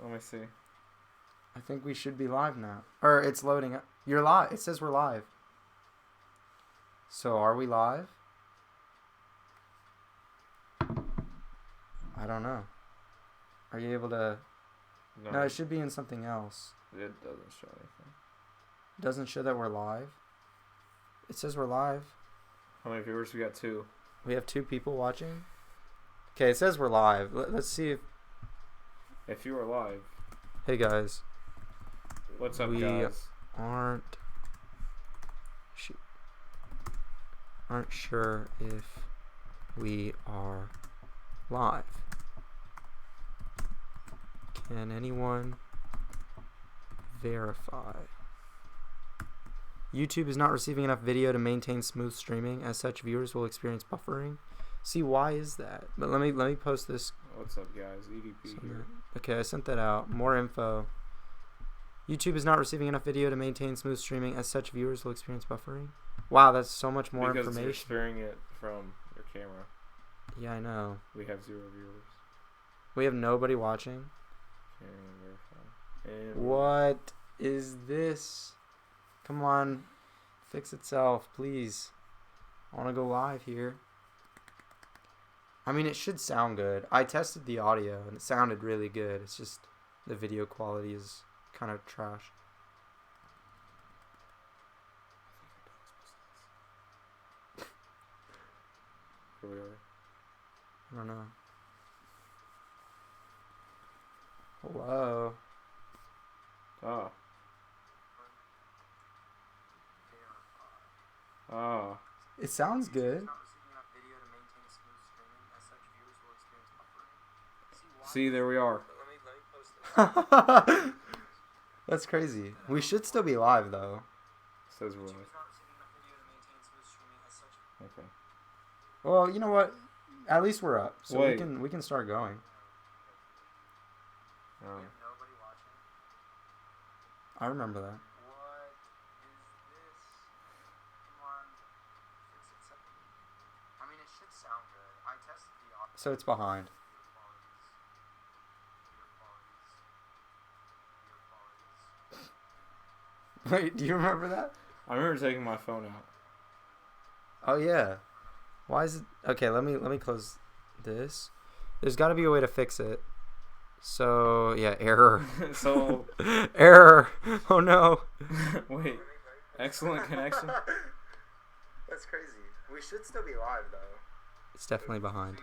Let me see. I think we should be live now. Or it's loading up. You're live. It says we're live. So are we live? I don't know. Are you able to... No, it should be in something else. It doesn't show anything. It doesn't show that we're live. It says we're live. How many viewers? We got 2. We have 2 people watching. Okay, it says we're live. Let's see if... If you are live. Hey, guys. What's up, guys? We aren't sure if we are live. Can anyone verify? YouTube is not receiving enough video to maintain smooth streaming. As such, viewers will experience buffering. See, why is that? But let me post this. What's up, guys? EDP here. Okay, I sent that out. More info. YouTube is not receiving enough video to maintain smooth streaming. As such, viewers will experience buffering. Wow, that's so much more information. Because you're sparing it from your camera. Yeah, I know. We have 0 viewers. We have nobody watching. Can't even verify. What is this? Come on. Fix itself, please. I want to go live here. I mean, it should sound good. I tested the audio, and it sounded really good. It's just the video quality is kind of trash. Here we are. I don't know. Hello. Ah. Ah. It sounds good. See, there we are. That's crazy. We should still be live, though. Says we're live. Okay. Well, you know what? At least we're up, so Wait. we can start going. Oh. I remember that. So it's behind. Wait, do you remember that? I remember taking my phone out. Oh yeah. Why is it? Okay, let me close this. There's got to be a way to fix it. So yeah, error. So error. Oh no. Wait. Excellent connection. That's crazy. We should still be live though. It's definitely behind.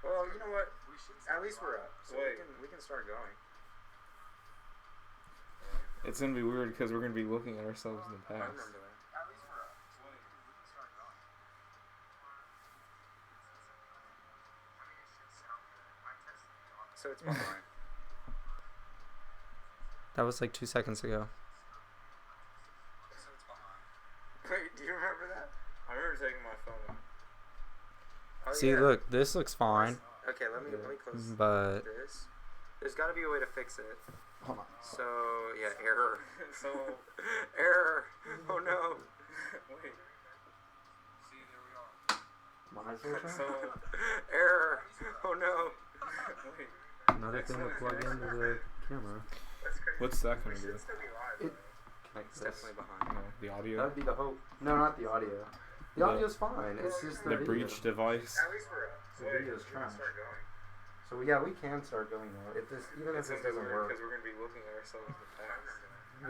Well, you know what? At least we're up, so we can start going. It's gonna be weird because we're gonna be looking at ourselves in the past. I remember that. At least we're up, so we can start going. So it's behind. That was like 2 seconds ago. So it's behind. Wait, do you remember that? I remember taking my phone out. Oh, see, yeah. Look, this looks fine. Okay, let me close but this. There's got to be a way to fix it. Hold on. So, yeah, error. So, error. Oh no. Wait. See, there we are. So, error. Oh no. Wait. Another thing to plug into the camera. What's that gonna do? It's definitely behind. No, the audio. That would be the hope. No, not the audio. The audio's fine. It's just the video. Breach device. At least we're up. The video's trash. So yeah, we can start going now. If this, even if this doesn't work, because we're gonna be looking at ourselves in the past.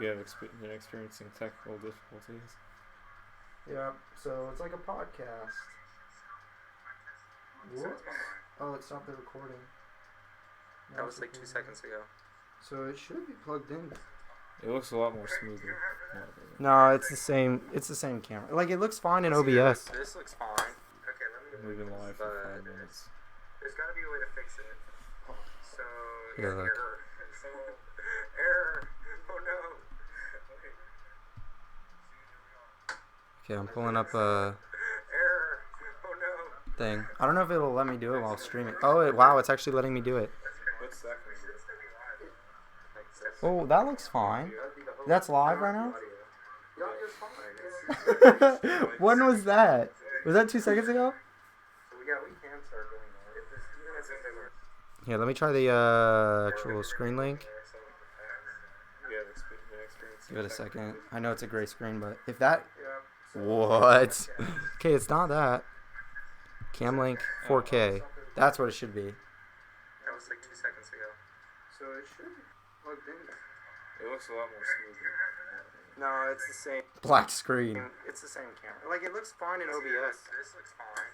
We have been experiencing technical difficulties. Yeah. So it's like a podcast. What? Oh, it stopped the recording. That was like 2 seconds ago. So it should be plugged in. It looks a lot more smoother. No, it's the same. It's the same camera. Like it looks fine in OBS. This looks fine. Okay, let me. We've been live for 5 minutes. There's got to be a way to fix it. So yeah, error. So error. Oh no. Okay, I'm pulling up a thing. I don't know if it'll let me do it while streaming. Oh, wow, it's actually letting me do it. What's that? Oh, that looks fine. That's live right now? When was that? Was that 2 seconds ago? Here, let me try the actual screen link. Give it a second. I know it's a gray screen, but if that... What? Okay, it's not that. Cam link 4K. That's what it should be. That was like 2 seconds ago. So it should be plugged in. It looks a lot more smoother. No, it's the same. Black screen. It's the same camera. Like, it looks fine in OBS. This looks fine.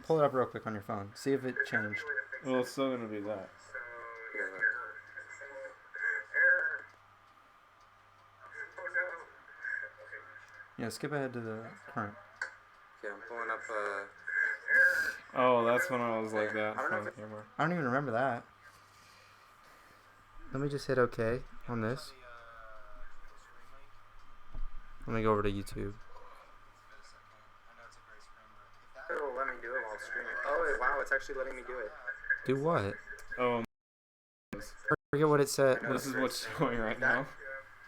Pull it up real quick on your phone. See if it changed. Well, it's still gonna be that. Here, look. Yeah, skip ahead to the current. Okay, I'm pulling up, Oh, that's when I was like that. I don't know on if camera. I don't even remember that. Let me just hit OK on this. Let me go over to YouTube. it'll let me do it while streaming. Oh, wow, it's actually letting me do it. Do what? Oh, Forget what it said. this is what's showing right now.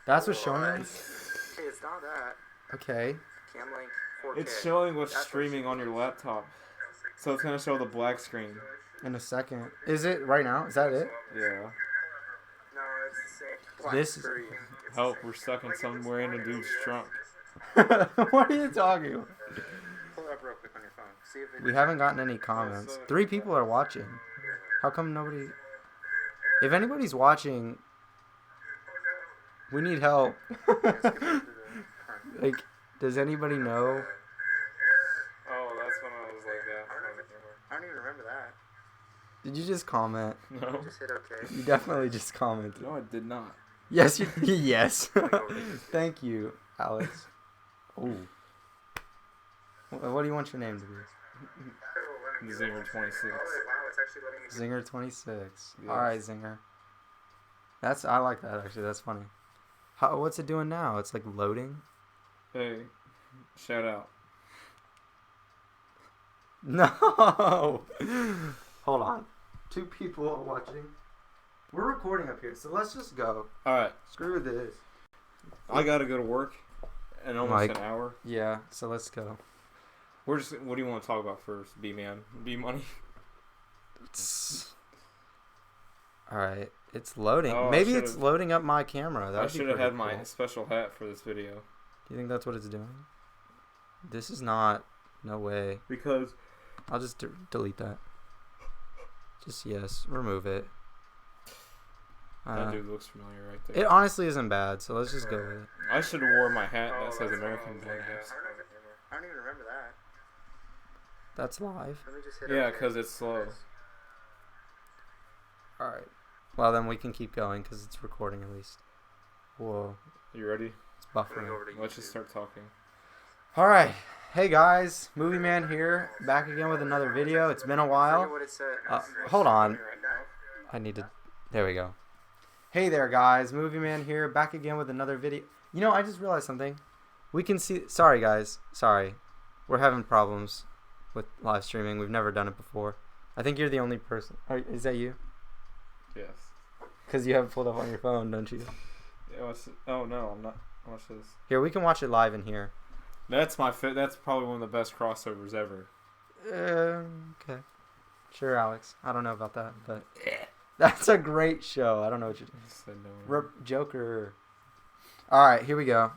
That's what's showing us? Okay, it's not that. Okay. Cam link 4K. It's showing what's That's streaming on your laptop. So it's gonna show the black screen. In a second. Is it right now? Is that it? Yeah. No, it's the same. Black This is- screen. It's Help, the we're same. stuck in somewhere in a dude's trunk. What are you talking about? Pull it up real quick on your phone. See if it... We haven't gotten any comments. 3 people are watching. How come nobody... If anybody's watching, we need help. Like, does anybody know? Oh, that's when I was like that. I don't even remember that. Did you just comment? No. Just hit OK. You definitely just commented. No, I did not. Yes, you... Yes. Thank you, Alex. Ooh. What do you want your name to be? Zinger 26. Oh, wow, it's actually letting me do it. Zinger 26. Yes. Alright, Zinger. I like that actually, that's funny. What's it doing now? It's like loading? Hey, shout out. No! Hold on. 2 people are watching. We're recording up here, so let's just go. Alright, Screw this. I gotta go to work in almost Mike. an hour. Yeah, so let's go. What do you want to talk about first, B-Man? B-Money? Alright, it's loading. Oh, I Maybe should've- it's loading up my camera. I That'd be should have pretty had my cool. special hat for this video. Do you think that's what it's doing? This is not. No way. Because... I'll just delete that. Just yes. Remove it. that dude looks familiar right there. It honestly isn't bad, so let's just go with it. I should have wore my hat that says American Blood. I don't even remember that. That's live. Let me just hit Yeah, OK. because it's slow. Alright. Well, then we can keep going because it's recording at least. Whoa. You ready? It's Let me go buffering. over to Let's just YouTube. start talking. Alright. Hey guys. Movie Man here. Back again with another video. It's been a Forget while. what it said. Hold on. I need to... There we go. Hey there guys. Movie Man here. Back again with another video. You know, I just realized something. We can see... Sorry guys. Sorry. We're having problems with live streaming. We've never done it before. I think you're the only person. Is that you? Yes. Because you have it pulled up on your phone, don't you? Yeah, oh no, I'm not. Watch this. Here, we can watch it live in here. That's That's probably one of the best crossovers ever. Okay. Sure, Alex. I don't know about that, but that's a great show. I don't know what you're Said no one. Joker. All right, here we go.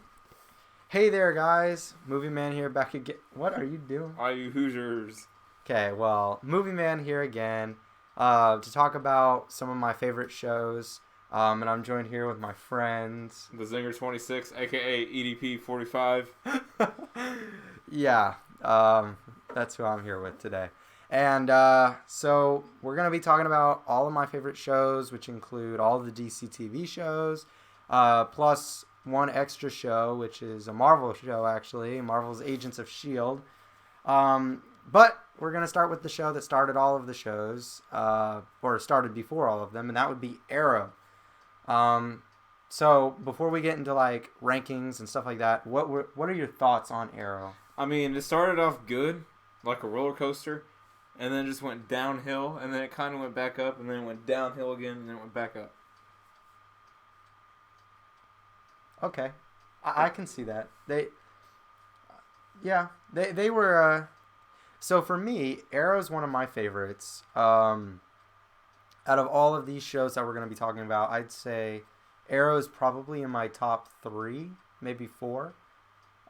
Hey there, guys. Movie Man here, back again. What are you doing? Are you Hoosiers? Okay, well, Movie Man here again to talk about some of my favorite shows. And I'm joined here with my friends. The Zinger 26, aka EDP 45. Yeah, that's who I'm here with today. And so we're going to be talking about all of my favorite shows, which include all the DCTV shows, plus one extra show, which is a Marvel show, actually, Marvel's Agents of S.H.I.E.L.D. But we're going to start with the show that started all of the shows, or started before all of them, and that would be Arrow. So before we get into like rankings and stuff like that, what are your thoughts on Arrow? I mean, it started off good, like a roller coaster, and then it just went downhill, and then it kind of went back up, and then it went downhill again, and then it went back up. Okay, I can see that. They were So for me, Arrow's one of my favorites. Out of all of these shows that we're going to be talking about, I'd say Arrow's probably in my top 3, maybe 4.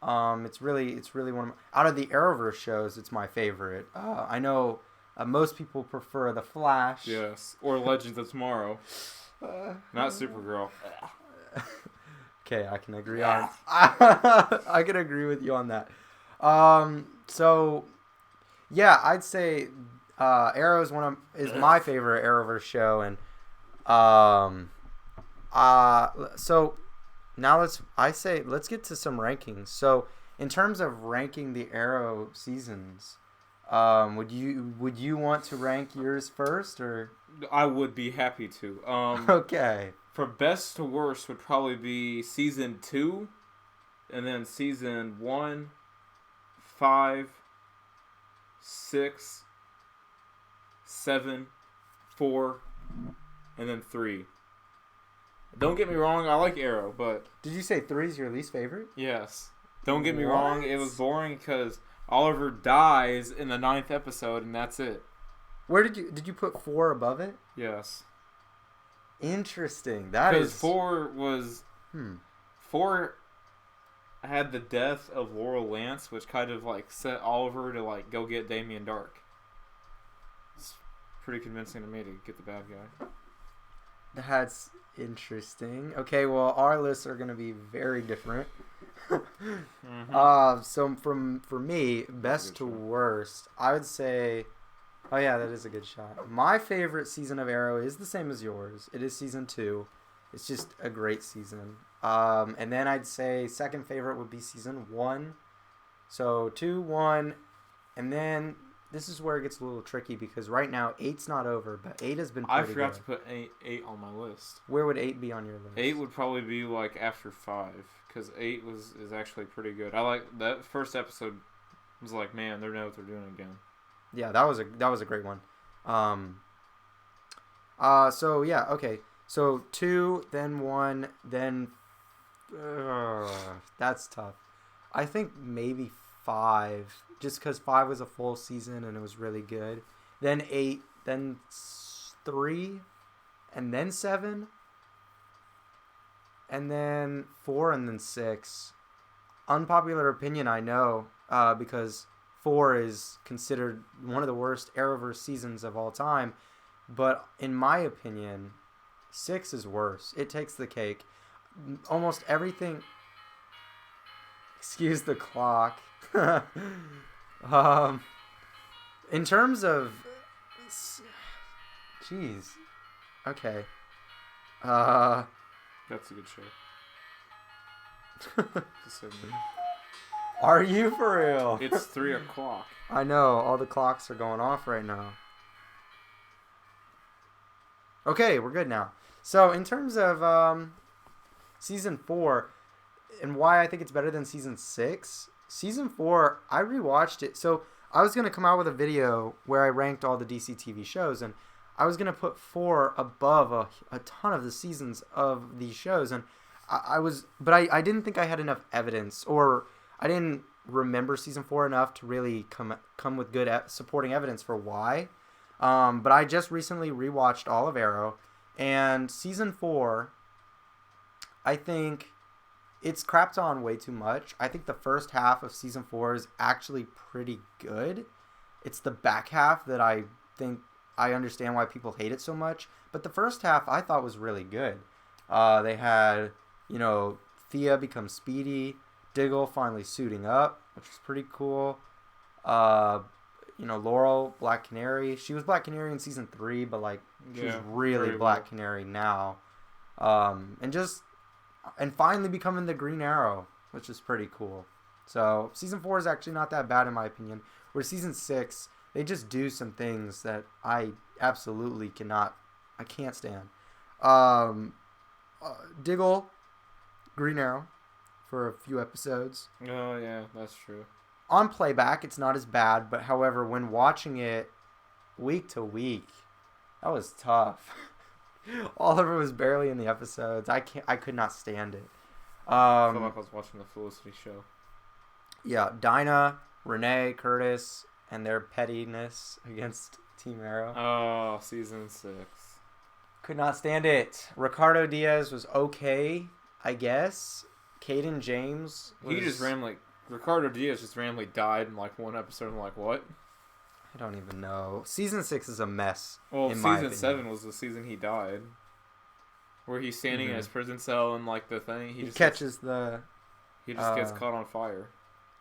It's really one of out of the Arrowverse shows, it's my favorite. I know most people prefer The Flash. Yes, or Legends of Tomorrow. Not Supergirl. Okay, I can agree on. I can agree with you on that. So yeah, I'd say Arrow is my favorite Arrowverse show, and so now let's get to some rankings. So in terms of ranking the Arrow seasons, would you want to rank yours first, or? I would be happy to. Okay. For best to worst would probably be season 2, and then season 1, 5, 6, 7, 4, and then 3. Don't get me wrong, I like Arrow, but... Did you say 3 is your least favorite? Yes. Don't get me wrong, it was boring because Oliver dies in the 9th episode, and that's it. Where did you put 4 above it? Yes. Interesting. That is... Because 4 was... 4 had the death of Laurel Lance, which kind of like set Oliver to like go get Damien Dark. It's pretty convincing to me to get the bad guy. That's interesting. Okay, well, our lists are going to be very different. So for me, best to worst, I would say... Oh, yeah, that is a good shot. My favorite season of Arrow is the same as yours. It is season 2. It's just a great season. And then I'd say second favorite would be season 1. So 2, 1, and then this is where it gets a little tricky because right now 8's not over, but 8 has been pretty good. I forgot to put 8 on my list. Where would 8 be on your list? 8 would probably be like after 5 because 8 is actually pretty good. I like that first episode. Was like, man, they know what they're doing again. Yeah, that was a great one. So yeah, okay. So 2, then 1, then that's tough. I think maybe 5, just because 5 was a full season and it was really good. Then 8, then 3, and then 7, and then 4, and then 6. Unpopular opinion, I know, because 4 is considered one of the worst Arrowverse seasons of all time. But in my opinion, 6 is worse. It takes the cake. Almost everything... Excuse the clock. In terms of... Jeez. Okay. That's a good show. Are you for real? It's 3 o'clock. I know. All the clocks are going off right now. Okay, we're good now. So, in terms of Season 4, and why I think it's better than Season 6, Season 4, I rewatched it. So, I was going to come out with a video where I ranked all the DCTV shows, and I was going to put 4 above a ton of the seasons of these shows, and I didn't think I had enough evidence, or I didn't remember Season 4 enough to really come with good supporting evidence for why. But I just recently rewatched all of Arrow, and Season 4, I think it's crapped on way too much. I think the first half of Season 4 is actually pretty good. It's the back half that I think I understand why people hate it so much. But the first half I thought was really good. They had, Thea become Speedy, Diggle finally suiting up, which is pretty cool. Laurel, Black Canary. She was Black Canary in Season 3, but she's really Black Canary now. And finally becoming the Green Arrow, which is pretty cool. So Season 4 is actually not that bad in my opinion. Where Season 6, they just do some things that I absolutely can't stand. Diggle, Green Arrow, for a few episodes. Oh yeah, that's true. On playback, it's not as bad, but however, when watching it week to week, that was tough. Oliver was barely in the episodes. I could not stand it. I feel like I was watching the Felicity show. Yeah, Dinah, Renee, Curtis, and their pettiness against Team Arrow. Oh, season 6. Could not stand it. Ricardo Diaz was okay, I guess. Caden James was... Ricardo Diaz just randomly died in like one episode. I'm like, what? I don't even know. Season 6 is a mess. Well, in my season opinion. 7 was the season he died. Where he's standing in his prison cell and like the thing. He catches the... He just gets caught on fire.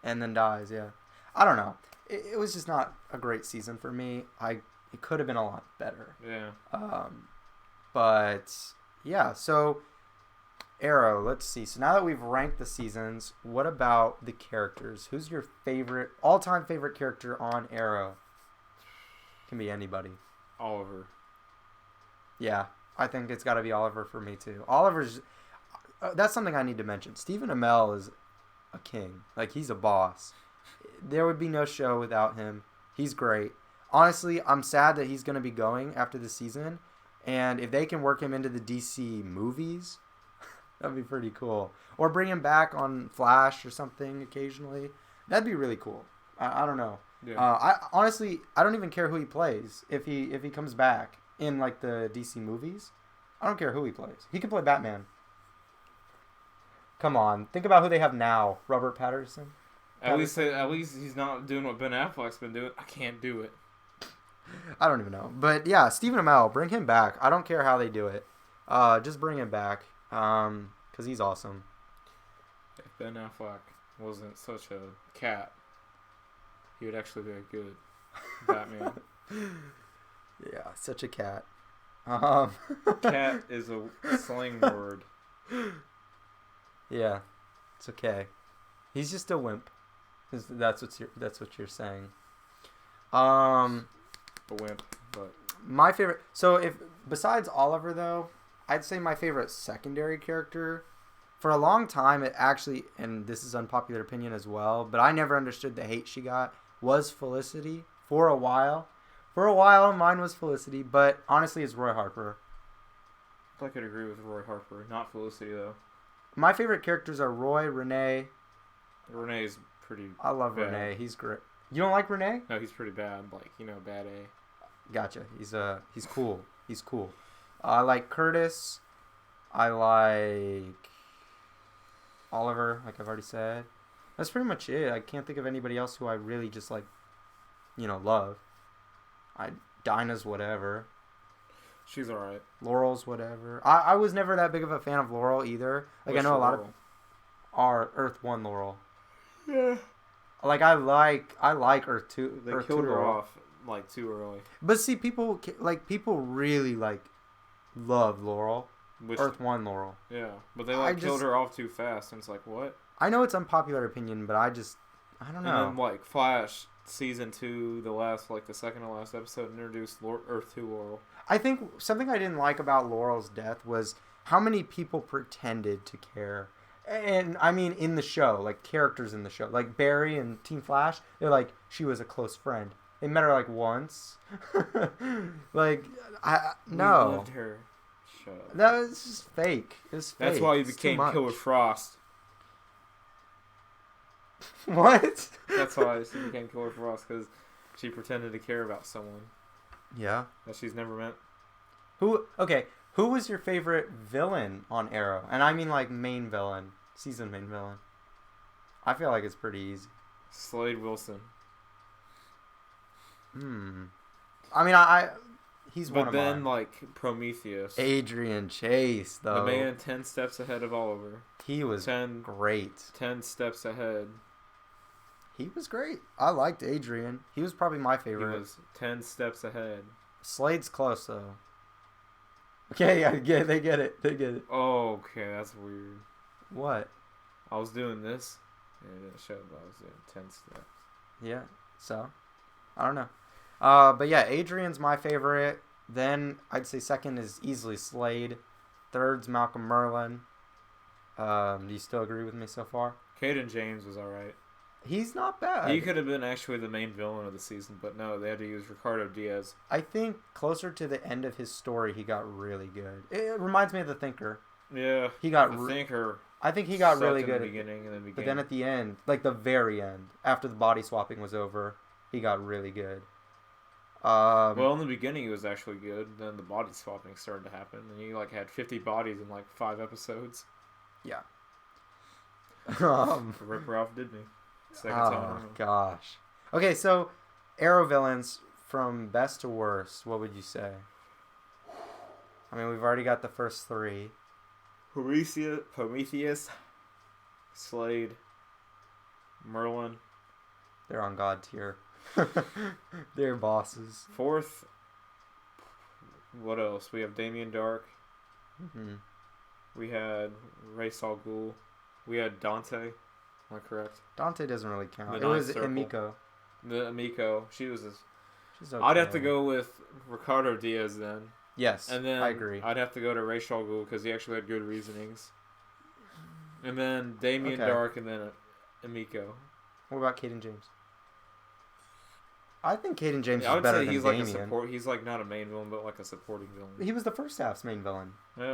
And then dies, yeah. I don't know. It was just not a great season for me. It could have been a lot better. Yeah. But, yeah, so... Arrow, let's see. So now that we've ranked the seasons, what about the characters? Who's your favorite, all-time favorite character on Arrow? Can be anybody. Oliver. Yeah, I think it's got to be Oliver for me too. Oliver's, that's something I need to mention. Stephen Amell is a king. Like, he's a boss. There would be no show without him. He's great. Honestly, I'm sad that he's going to be going after the season. And if they can work him into the DC movies... That'd be pretty cool. Or bring him back on Flash or something occasionally. That'd be really cool. I don't know. Yeah. I don't even care who he plays if he comes back in like the DC movies. I don't care who he plays. He could play Batman. Come on, think about who they have now. Robert Patterson. At least he's not doing what Ben Affleck's been doing. I can't do it. I don't even know. But yeah, Stephen Amell, bring him back. I don't care how they do it. Just bring him back. Because he's awesome. If Ben Affleck wasn't such a cat, he would actually be a good Batman. Yeah, such a cat. Cat is a slang word. Yeah, it's okay. He's just a wimp. That's what you're saying. A wimp, but my favorite. So if besides Oliver though. I'd say my favorite secondary character, for a long time, it actually, and this is unpopular opinion as well, but I never understood the hate she got, was Felicity for a while. For a while, mine was Felicity, but honestly, it's Roy Harper. I could agree with Roy Harper. Not Felicity, though. My favorite characters are Roy, Renee. Renee's pretty I love bad. Renee. He's great. You don't like Renee? No, he's pretty bad. Like, bad A. Gotcha. He's cool. He's cool. I like Curtis. I like Oliver, like I've already said. That's pretty much it. I can't think of anybody else who I really just like, love. Dinah's whatever. She's alright. Laurel's whatever. I was never that big of a fan of Laurel either. Like, I know a lot of are Earth 1 Laurel. Yeah. Like, I like Earth 2. They Earth killed 2 her Laurel. off like too early. But see, people really like love Laurel. Which, Earth 1 Laurel. Yeah, but they killed her off too fast, and it's like, what? I know it's unpopular opinion, but I don't know. And then Flash season 2, the second to last episode introduced Earth 2 Laurel. I think something I didn't like about Laurel's death was how many people pretended to care. And I mean, in the show, like characters in the show, like Barry and Team Flash, they're like, she was a close friend. They met her like once. No. We loved her. Shut up. That was just fake. It was fake. That's why you It's became too much. Killer Frost. What? That's why she became Killer Frost, because she pretended to care about someone Yeah. that she's never met. Who was your favorite villain on Arrow? And I mean like main villain, season main villain. I feel like it's pretty easy. Slade Wilson. I mean, he's one of mine. But then, Prometheus. Adrian Chase, though. The man 10 steps ahead of Oliver. He was great. 10 steps ahead. He was great. I liked Adrian. He was probably my favorite. He was 10 steps ahead. Slade's close, though. Okay, they get it. They get it. Oh, okay, that's weird. What? I was doing this, and it showed I was doing 10 steps. Yeah, so, I don't know. But yeah, Adrian's my favorite. Then I'd say second is easily Slade. Third's Malcolm Merlin. Do you still agree with me so far? Caden James was alright. He's not bad. He could have been actually the main villain of the season, but no, they had to use Ricardo Diaz. I think closer to the end of his story, he got really good. It reminds me of The Thinker. Yeah, He got. The Thinker. I think he got sucked really in good. the beginning, and then But then at the end, like the very end, after the body swapping was over, he got really good. Well, in the beginning, he was actually good. Then the body swapping started to happen, and he like had 50 bodies in like 5 episodes. Yeah. Rip Ralph did me. Second Oh time. gosh. Okay, so Arrow villains from best to worst. What would you say? I mean, we've already got the first 3. Prometheus, Slade, Merlin. They're on God tier. They're bosses. 4th, what else? We have Damien Dark. Mm-hmm. We had Ra's al Ghul. We had Dante. Am I correct? Dante doesn't really count. The It was Ninth Circle. Emiko. The Emiko. She was. She's okay. I'd have to go with Ricardo Diaz then. Yes, And then I agree. I'd have to go to Ra's al Ghul because he actually had good reasonings. And then Damien Okay. Dark, and then Emiko. What about Caden James? I think Caden James Yeah, I is would better say than he's Damien. like a support. He's like not a main villain, but like a supporting villain. He was the first half's main villain.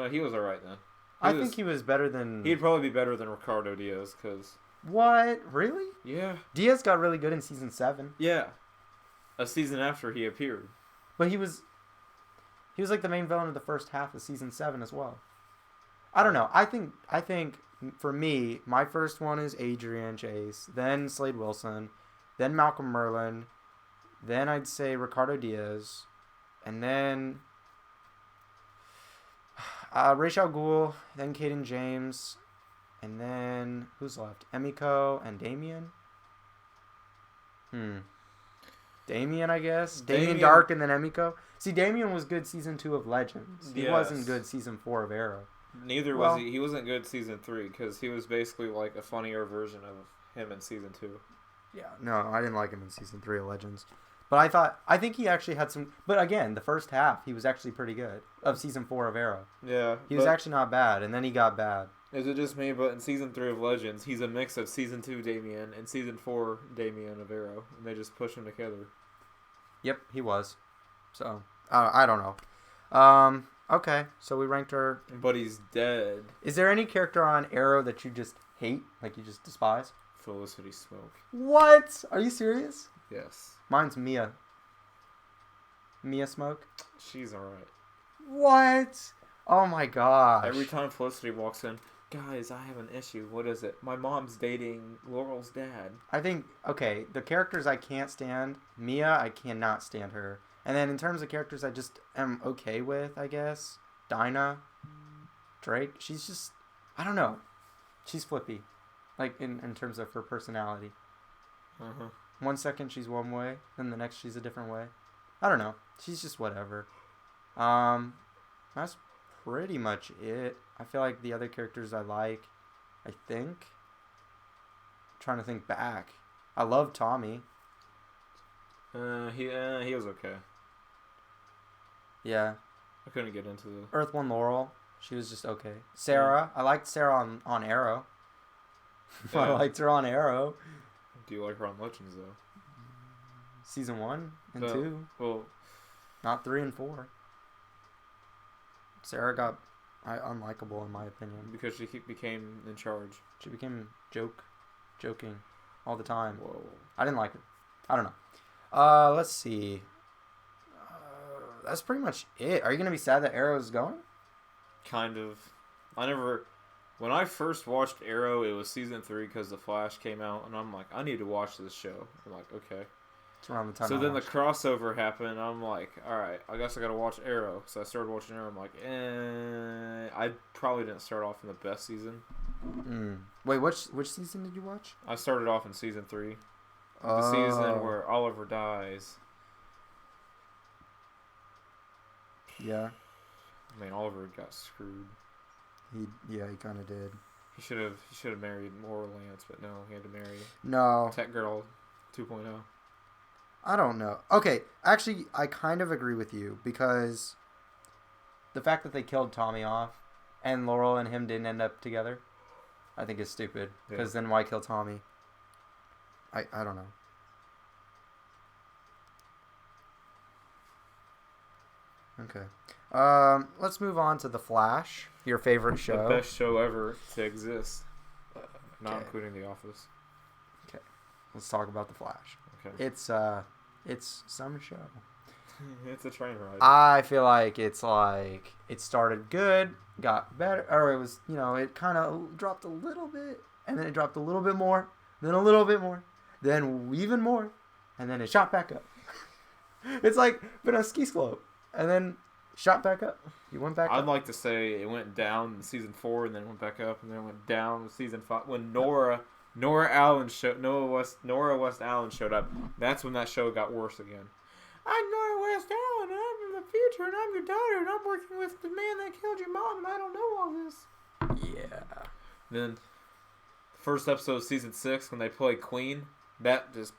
He was alright then. I think he was better than... He'd probably be better than Ricardo Diaz because. What? Really? Yeah. Diaz got really good in season 7. Yeah. A season after he appeared. But he was like the main villain of the first half of season 7 as well. I don't know. I think for me, my first one is Adrian Chase, then Slade Wilson, then Malcolm Merlin, then I'd say Ricardo Diaz, and then Ra's al Ghul, then Caden James, and then who's left? Emiko and Damien. Damien, I guess. Damien Dark and then Emiko. See, Damien was good season 2 of Legends. He wasn't good season 4 of Arrow. Neither was he. He wasn't good season 3 because he was basically like a funnier version of him in season 2. Yeah, no, I didn't like him in season 3 of Legends. But I think he actually had some. But again, the first half, he was actually pretty good of season 4 of Arrow. Yeah. He was actually not bad, and then he got bad. Is it just me? But in season 3 of Legends, he's a mix of season 2 Damien and season 4 Damien of Arrow, and they just push them together. Yep, he was. So, I don't know. Okay, so we ranked her. But he's dead. Is there any character on Arrow that you just hate, like you just despise? Felicity Smoke. What? Are you serious? Yes. Mine's Mia. Mia Smoke. She's alright. What? Oh my gosh. Every time Felicity walks in, guys, I have an issue. What is it? My mom's dating Laurel's dad. I think, okay, the characters I can't stand, Mia, I cannot stand her. And then in terms of characters I just am okay with, I guess, Dinah, Drake, she's just, I don't know. She's flippy, like in terms of her personality. Uh-huh. 1 second she's one way, then the next she's a different way. I don't know. She's just whatever. That's pretty much it. I feel like the other characters I like, I think. I'm trying to think back. I love Tommy. He was okay. Yeah. I couldn't get into the... Earth One Laurel. She was just okay. Sarah. I liked Sarah on Arrow. Yeah. I liked her on Arrow. Do you like her on Legends, though? Season 1 and No. 2. Well... Not 3 and 4. Sarah got unlikable in my opinion. Because she became in charge. She became joking all the time. Whoa. I didn't like her. I don't know. Let's see. That's pretty much it. Are you going to be sad that Arrow is going? Kind of. When I first watched Arrow, it was season 3 because The Flash came out, and I'm like, I need to watch this show. I'm like, okay. It's around the time So I then the watched. crossover happened, I'm like, alright, I guess I gotta watch Arrow. So I started watching Arrow, I'm like, I probably didn't start off in the best season. Wait, which season did you watch? I started off in season 3. The season where Oliver dies. Yeah. I mean, Oliver got screwed. He kind of did. He should have married Laurel Lance, but no, he had to marry No. Tech Girl 2.0. I don't know. Okay, actually, I kind of agree with you because the fact that they killed Tommy off and Laurel and him didn't end up together, I think is stupid. Because then why kill Tommy? I don't know. Okay. Let's move on to The Flash, your favorite show. The best show ever to exist. Not Okay. including The Office. Okay. Let's talk about The Flash. Okay. It's some show. It's a train ride. I feel like it's like it started good, got better, or it was, it kind of dropped a little bit, and then it dropped a little bit more, then a little bit more, then even more, and then it shot back up. It's like been a ski slope, and then shot back up. You went back I'd up. like to say it went down in season 4, and then went back up, and then it went down in season 5. When Nora West Allen showed up, that's when that show got worse again. I'm Nora West Allen, and I'm from the future, and I'm your daughter, and I'm working with the man that killed your mom, and I don't know all this. Yeah. Then, first episode of season 6, when they play Queen, that just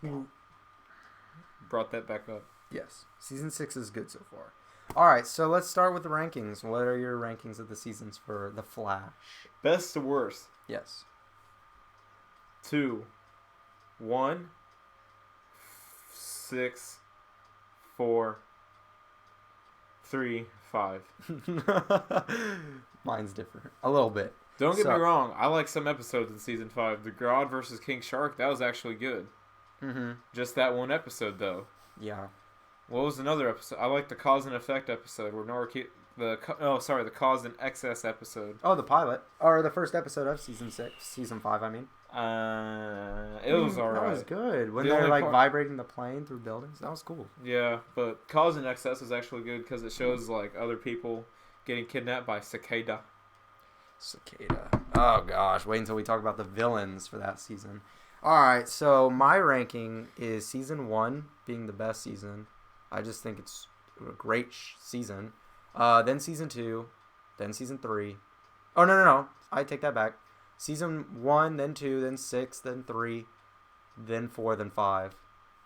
brought that back up. Yes. Season 6 is good so far. All right, so let's start with the rankings. What are your rankings of the seasons for The Flash? Best to worst. Yes. 2, 1, 6, 4, 3, 5. Mine's different. A little bit. Don't get me wrong. I like some episodes in season 5. The Grodd versus King Shark, that was actually good. Mm-hmm. Just that one episode, though. Yeah. What was another episode? I like the Cause and Effect episode where the Cause and Excess episode. Oh, the pilot. Or the first episode of season 5, I mean. It was alright. That was good. When The they're only like vibrating the plane through buildings. That was cool. Yeah, but Cause and Excess is actually good because it shows like other people getting kidnapped by Cicada. Oh gosh, wait until we talk about the villains for that season. Alright, so my ranking is season 1 being the best season. I just think it's a great season. Then season 2, then season 3. Oh, no. I take that back. Season 1, then 2, then 6, then 3, then 4, then 5.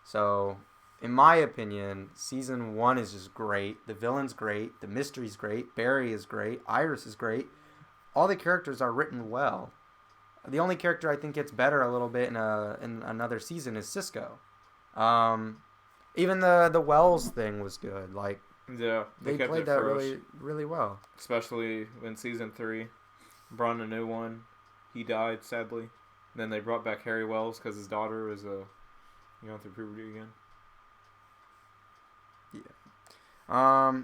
So, in my opinion, season 1 is just great. The villain's great. The mystery's great. Barry is great. Iris is great. All the characters are written well. The only character I think gets better a little bit in another season is Cisco. Even the Wells thing was good. Like, yeah, they played that really, really well. Especially in season 3, brought in a new one. He died, sadly. Then they brought back Harry Wells because his daughter was going through puberty again. Yeah.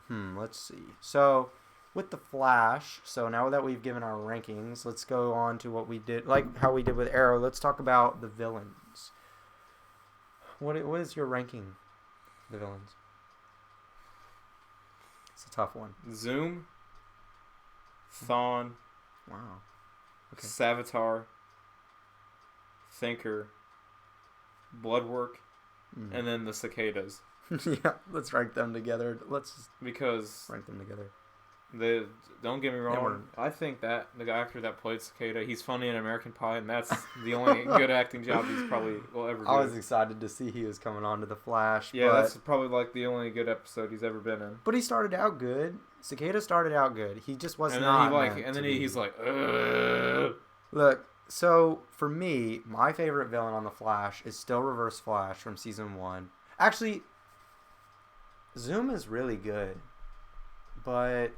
Let's see. So, with the Flash, so now that we've given our rankings, let's go on to what we did, like how we did with Arrow. Let's talk about the villains. What is your ranking, the villains? It's a tough one. Zoom, Thawne, Wow. Okay. Savitar, Thinker, Bloodwork, and then the Cicadas. Yeah, let's rank them together. Because rank them together. Don't get me wrong. I think that the actor that played Cicada, he's funny in American Pie, and that's the only good acting job he's probably will ever do. I was excited to see he was coming on to the Flash. Yeah, that's probably like the only good episode he's ever been in. But he started out good. Cicada started out good. He just was and not. He's like, ugh. Look, so for me, my favorite villain on the Flash is still Reverse Flash from season 1. Actually, Zoom is really good, but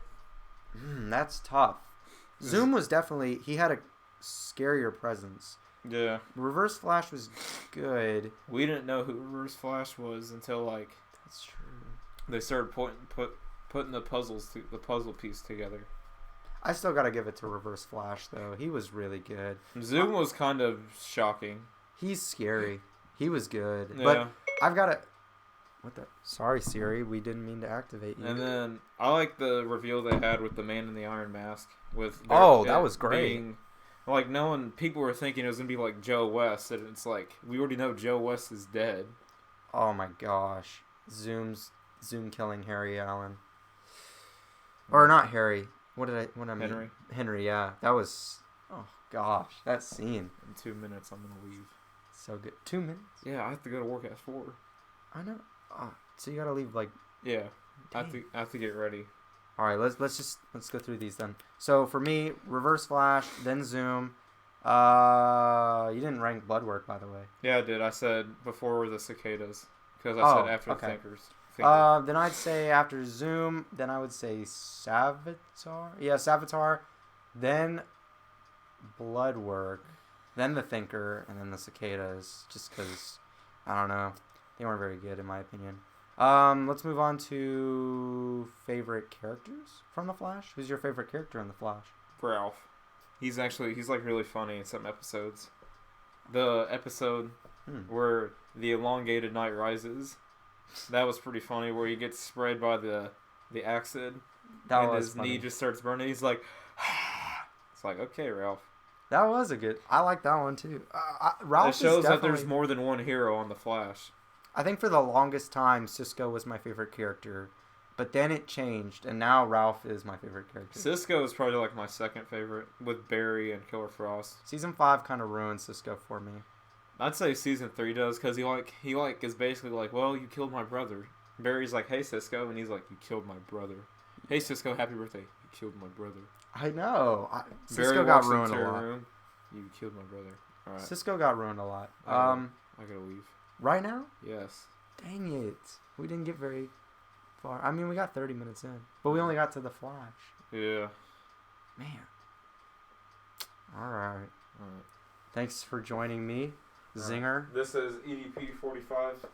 that's tough. Zoom was definitely, he had a scarier presence. Yeah. Reverse Flash was good. We didn't know who Reverse Flash was until like that's true. They started putting the puzzle piece together. I still gotta give it to Reverse Flash though. He was really good. Zoom was kind of shocking. He's scary. He was good. Yeah. But I've gotta. What the? Sorry, Siri. We didn't mean to activate you. And then I like the reveal they had with the Man in the Iron Mask. That was great. People were thinking it was gonna be like Joe West, and it's like we already know Joe West is dead. Oh my gosh, Zoom killing Harry Allen, or not Harry? What I mean? Henry. Henry, yeah, that was. Oh gosh, that scene. In 2 minutes, I'm gonna leave. So good. 2 minutes. Yeah, I have to go to work at 4. I know. Oh, so you gotta leave like. Yeah, I have to get ready. All right, let's go through these then. So for me, Reverse Flash, then Zoom. You didn't rank Bloodwork, by the way. Yeah, I did. I said before the Cicadas because I said after the Thinkers. Then I'd say after Zoom, then I would say Savitar. Yeah, Savitar. Then Bloodwork, then the Thinker, and then the Cicadas. Just because I don't know. They weren't very good in my opinion. Let's move on to favorite characters from The Flash. Who's your favorite character in The Flash? Ralph. He's like really funny in some episodes. The episode where the elongated night rises, that was pretty funny. Where he gets sprayed by the acid, and his knee just starts burning. He's like, it's like, okay, Ralph. That was a good. I like that one too. Ralph. It shows that there's more than one hero on The Flash. I think for the longest time, Cisco was my favorite character, but then it changed, and now Ralph is my favorite character. Cisco is probably like my second favorite, with Barry and Killer Frost. Season 5 kind of ruined Cisco for me. I'd say season 3 does, because he is basically like, well, you killed my brother. Barry's like, hey Cisco, and he's like, you killed my brother. Hey Cisco, happy birthday. You killed my brother. I know. Cisco Barry got walks ruined into a her lot. room. You killed my brother. All right. Cisco got ruined a lot. I gotta leave. Right now? Yes. Dang it. We didn't get very far. I mean, we got 30 minutes in, but we only got to The Flash. Yeah. Man. All right. Thanks for joining me, Zinger. This is EDP 45.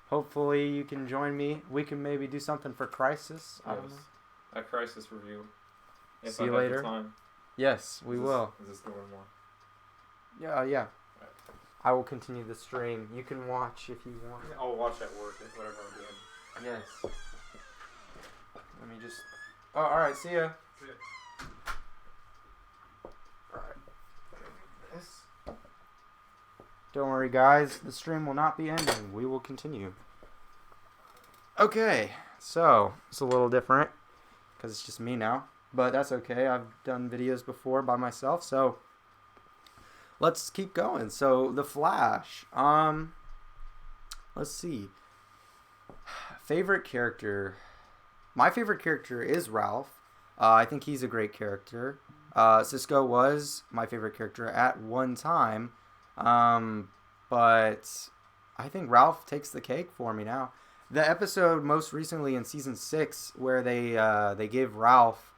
Hopefully you can join me. We can maybe do something for Crisis. I don't know. A Crisis review. If See I you have later. the time. Yes, we will. Is this going more? Yeah. I will continue the stream. You can watch if you want. I'll watch at work, whatever I'm doing. Yes. Let me just... Oh, alright, see ya. See ya. Alright. Don't worry, guys. The stream will not be ending. We will continue. Okay, so it's a little different because it's just me now. But that's okay. I've done videos before by myself, so... Let's keep going. So, The Flash. Let's see. Favorite character. My favorite character is Ralph. I think he's a great character. Cisco was my favorite character at one time. But I think Ralph takes the cake for me now. The episode most recently in season 6 where they give Ralph...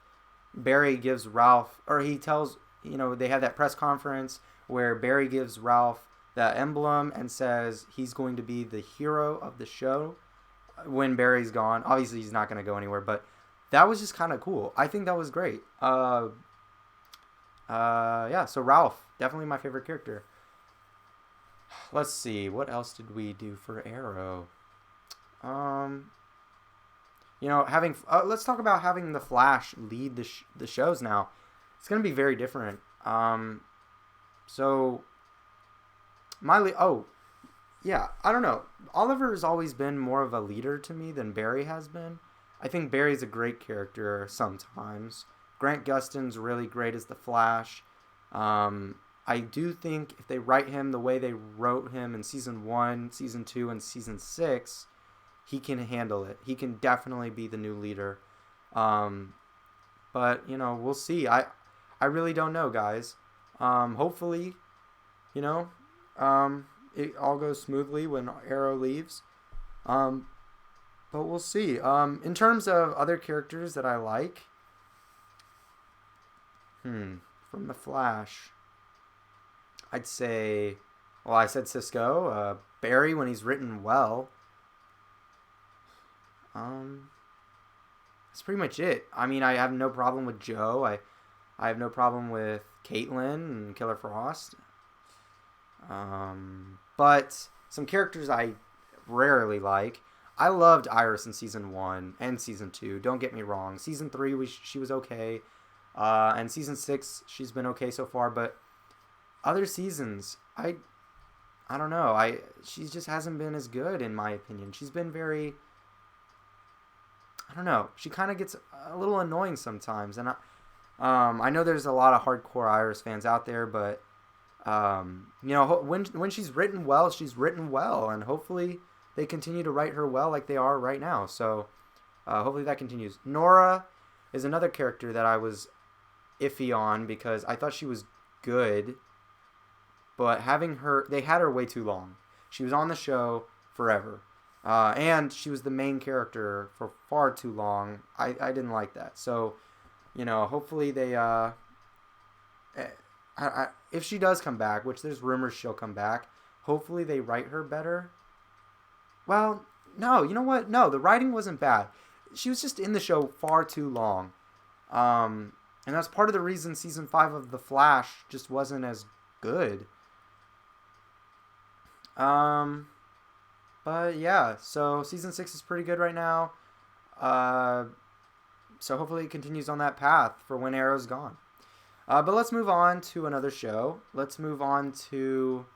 Barry gives Ralph... Or he tells... You know, they have that press conference... where Barry gives Ralph the emblem and says he's going to be the hero of the show when Barry's gone. Obviously, he's not going to go anywhere, but that was just kind of cool. I think that was great. Yeah, so Ralph, definitely my favorite character. Let's see, what else did we do for Arrow? You know, let's talk about having the Flash lead the shows now. It's going to be very different. So, I don't know. Oliver has always been more of a leader to me than Barry has been. I think Barry's a great character sometimes. Grant Gustin's really great as the Flash. I do think if they write him the way they wrote him in Season 1, Season 2, and Season 6, he can handle it. He can definitely be the new leader. But, you know, we'll see. I really don't know, guys. Hopefully, you know, it all goes smoothly when Arrow leaves. But we'll see. In terms of other characters that I like, from The Flash, I'd say, well, I said Cisco, Barry when he's written well. That's pretty much it. I mean, I have no problem with Joe. I have no problem with Caitlin and Killer Frost. But some characters I rarely like. I loved Iris in Season 1 and Season 2. Don't get me wrong. Season 3, she was okay. And Season 6, she's been okay so far. But other seasons, I don't know. She just hasn't been as good, in my opinion. She's been very... I don't know. She kind of gets a little annoying sometimes. And I know there's a lot of hardcore Iris fans out there, but you know, when she's written well, she's written well, and hopefully they continue to write her well like they are right now. So hopefully that continues. Nora is another character that I was iffy on because I thought she was good, but they had her way too long. She was on the show forever. And she was the main character for far too long. I didn't like that. So, you know, hopefully they, if she does come back, which there's rumors she'll come back, hopefully they write her better Well, no, you know what? No, the writing wasn't bad. She was just in the show far too long. And that's part of the reason season 5 of The Flash just wasn't as good. But yeah, so season 6 is pretty good right now. So hopefully it continues on that path for when Arrow's gone. But let's move on to another show. Let's move on to...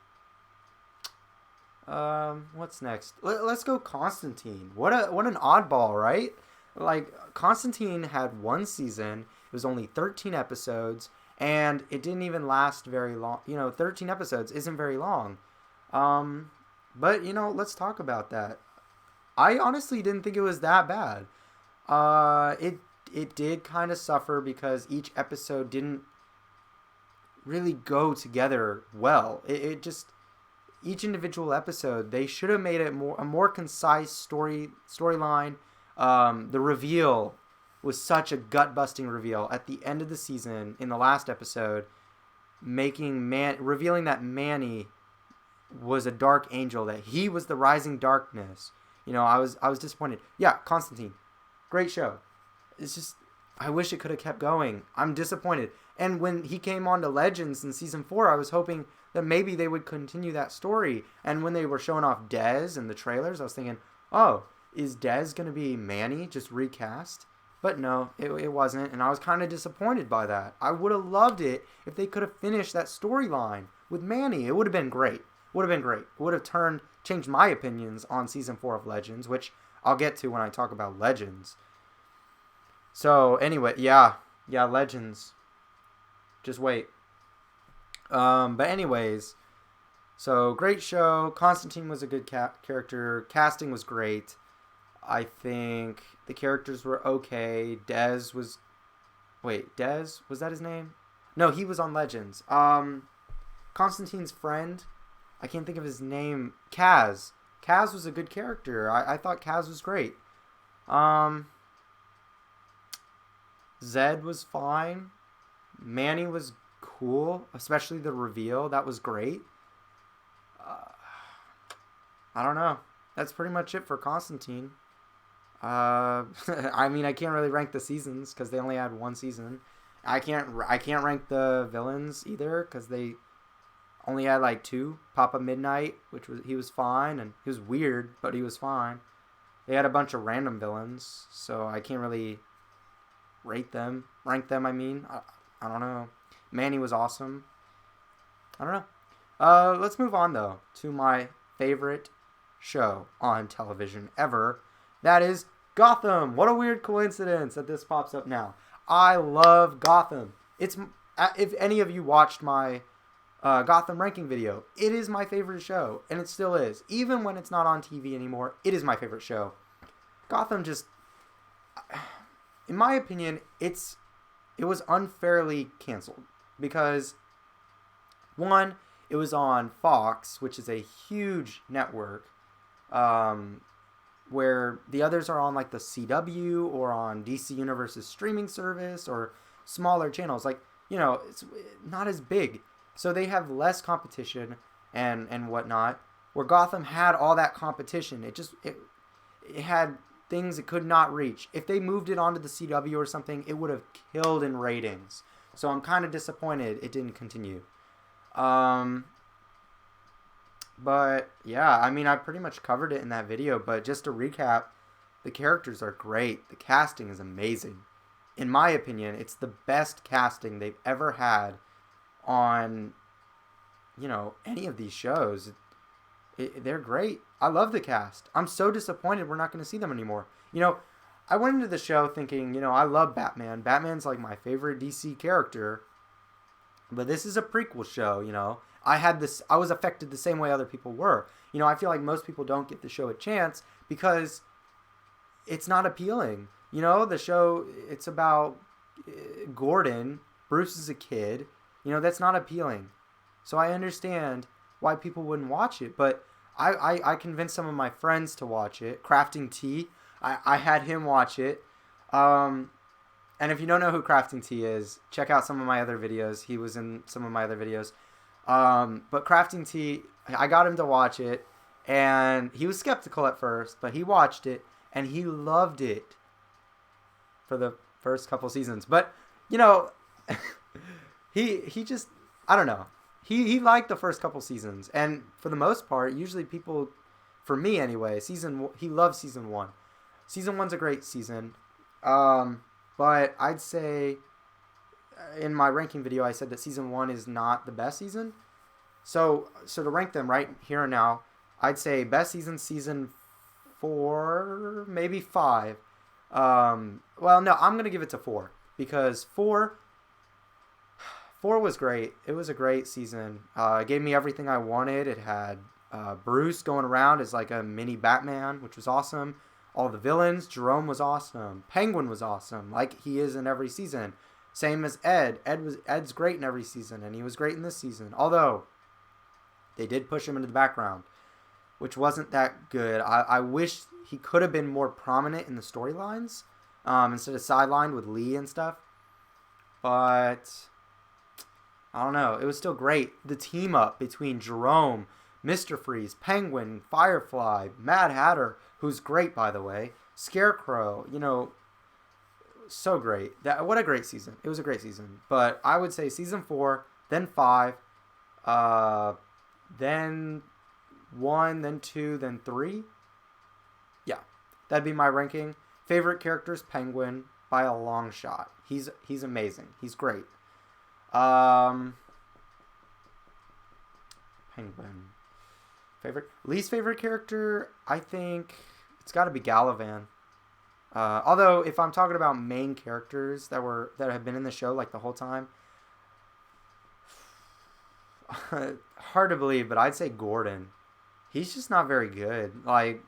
what's next? Let's go Constantine. What an oddball, right? Like, Constantine had one season. It was only 13 episodes, and it didn't even last very long. 13 episodes isn't very long. But, let's talk about that. I honestly didn't think it was that bad. It did kind of suffer because each episode didn't really go together well. It just... Each individual episode, they should have made it a more concise storyline. The reveal was such a gut-busting reveal at the end of the season in the last episode, revealing that Manny was a dark angel, that he was the rising darkness. I was disappointed. Yeah, Constantine, great show. It's just I wish it could have kept going. I'm disappointed. And when he came on to Legends in season 4, I was hoping that maybe they would continue that story. And when they were showing off Dez in the trailers, I was thinking, oh, is Dez going to be Manny, just recast? But no, it wasn't. And I was kind of disappointed by that. I would have loved it if they could have finished that storyline with Manny. It would have been great. It would have changed my opinions on season 4 of Legends, which I'll get to when I talk about Legends. So anyway, yeah, Legends. Just wait. But anyways, so great show. Constantine was a good character. Casting was great. I think the characters were okay. Dez, was that his name? No, he was on Legends. Constantine's friend, I can't think of his name. Kaz was a good character. I thought Kaz was great. Zed was fine. Manny was cool, especially the reveal. That was great. I don't know. That's pretty much it for Constantine. I mean, I can't really rank the seasons because they only had one season. I can't rank the villains either because they only had like 2. Papa Midnight, he was fine, and he was weird, but he was fine. They had a bunch of random villains, so I can't really rank them. I mean, I don't know. Manny was awesome. I don't know. Let's move on though to my favorite show on television ever. That is Gotham. What a weird coincidence that this pops up now. I love Gotham. It's if any of you watched my Gotham ranking video, it is my favorite show, and it still is. Even when it's not on TV anymore, it is my favorite show. Gotham just, in my opinion, it was unfairly canceled because, one, it was on Fox, which is a huge network, where the others are on like the CW or on DC Universe's streaming service or smaller channels. Like, it's not as big. So they have less competition and whatnot, where Gotham had all that competition. It had things it could not reach. If they moved it onto the CW or something, it would have killed in ratings. So I'm kind of disappointed it didn't continue. But yeah, I mean, I pretty much covered it in that video, but just to recap, the characters are great. The casting is amazing. In my opinion, it's the best casting they've ever had on, any of these shows. They're great. I love the cast. I'm so disappointed we're not going to see them anymore. I went into the show thinking, I love Batman. Batman's like my favorite DC character. But this is a prequel show, I was affected the same way other people were. I feel like most people don't get the show a chance because it's not appealing. The show, it's about Gordon. Bruce is a kid. That's not appealing. So I understand why people wouldn't watch it. But I convinced some of my friends to watch it. Crafting T, I had him watch it. And if you don't know who Crafting T is, check out some of my other videos. He was in some of my other videos. But Crafting T, I got him to watch it. And he was skeptical at first, but he watched it and he loved it for the first couple seasons. But, you know, he just, I don't know. He liked the first couple seasons. And for the most part, usually people, for me anyway, he loves season 1. Season 1's a great season. But I'd say in my ranking video, I said that season 1 is not the best season. So to rank them right here and now, I'd say best season 4, maybe 5. Well, no, I'm going to give it to 4 because 4 was great. It was a great season. It gave me everything I wanted. It had Bruce going around as like a mini Batman, which was awesome. All the villains. Jerome was awesome. Penguin was awesome, like he is in every season. Same as Ed. Ed's great in every season, and he was great in this season. Although they did push him into the background, which wasn't that good. I wish he could have been more prominent in the storylines instead of sidelined with Lee and stuff. But I don't know. It was still great. The team up between Jerome, Mr. Freeze, Penguin, Firefly, Mad Hatter, who's great, by the way, Scarecrow, you know, so great. What a great season. It was a great season. But I would say season 4, then 5, then 1, then 2, then 3. Yeah, that'd be my ranking. Favorite characters, Penguin, by a long shot. He's amazing. He's great. Penguin. Least favorite character, I think it's got to be Galavan. Although if I'm talking about main characters that have been in the show like the whole time, hard to believe, but I'd say Gordon. He's just not very good. Like,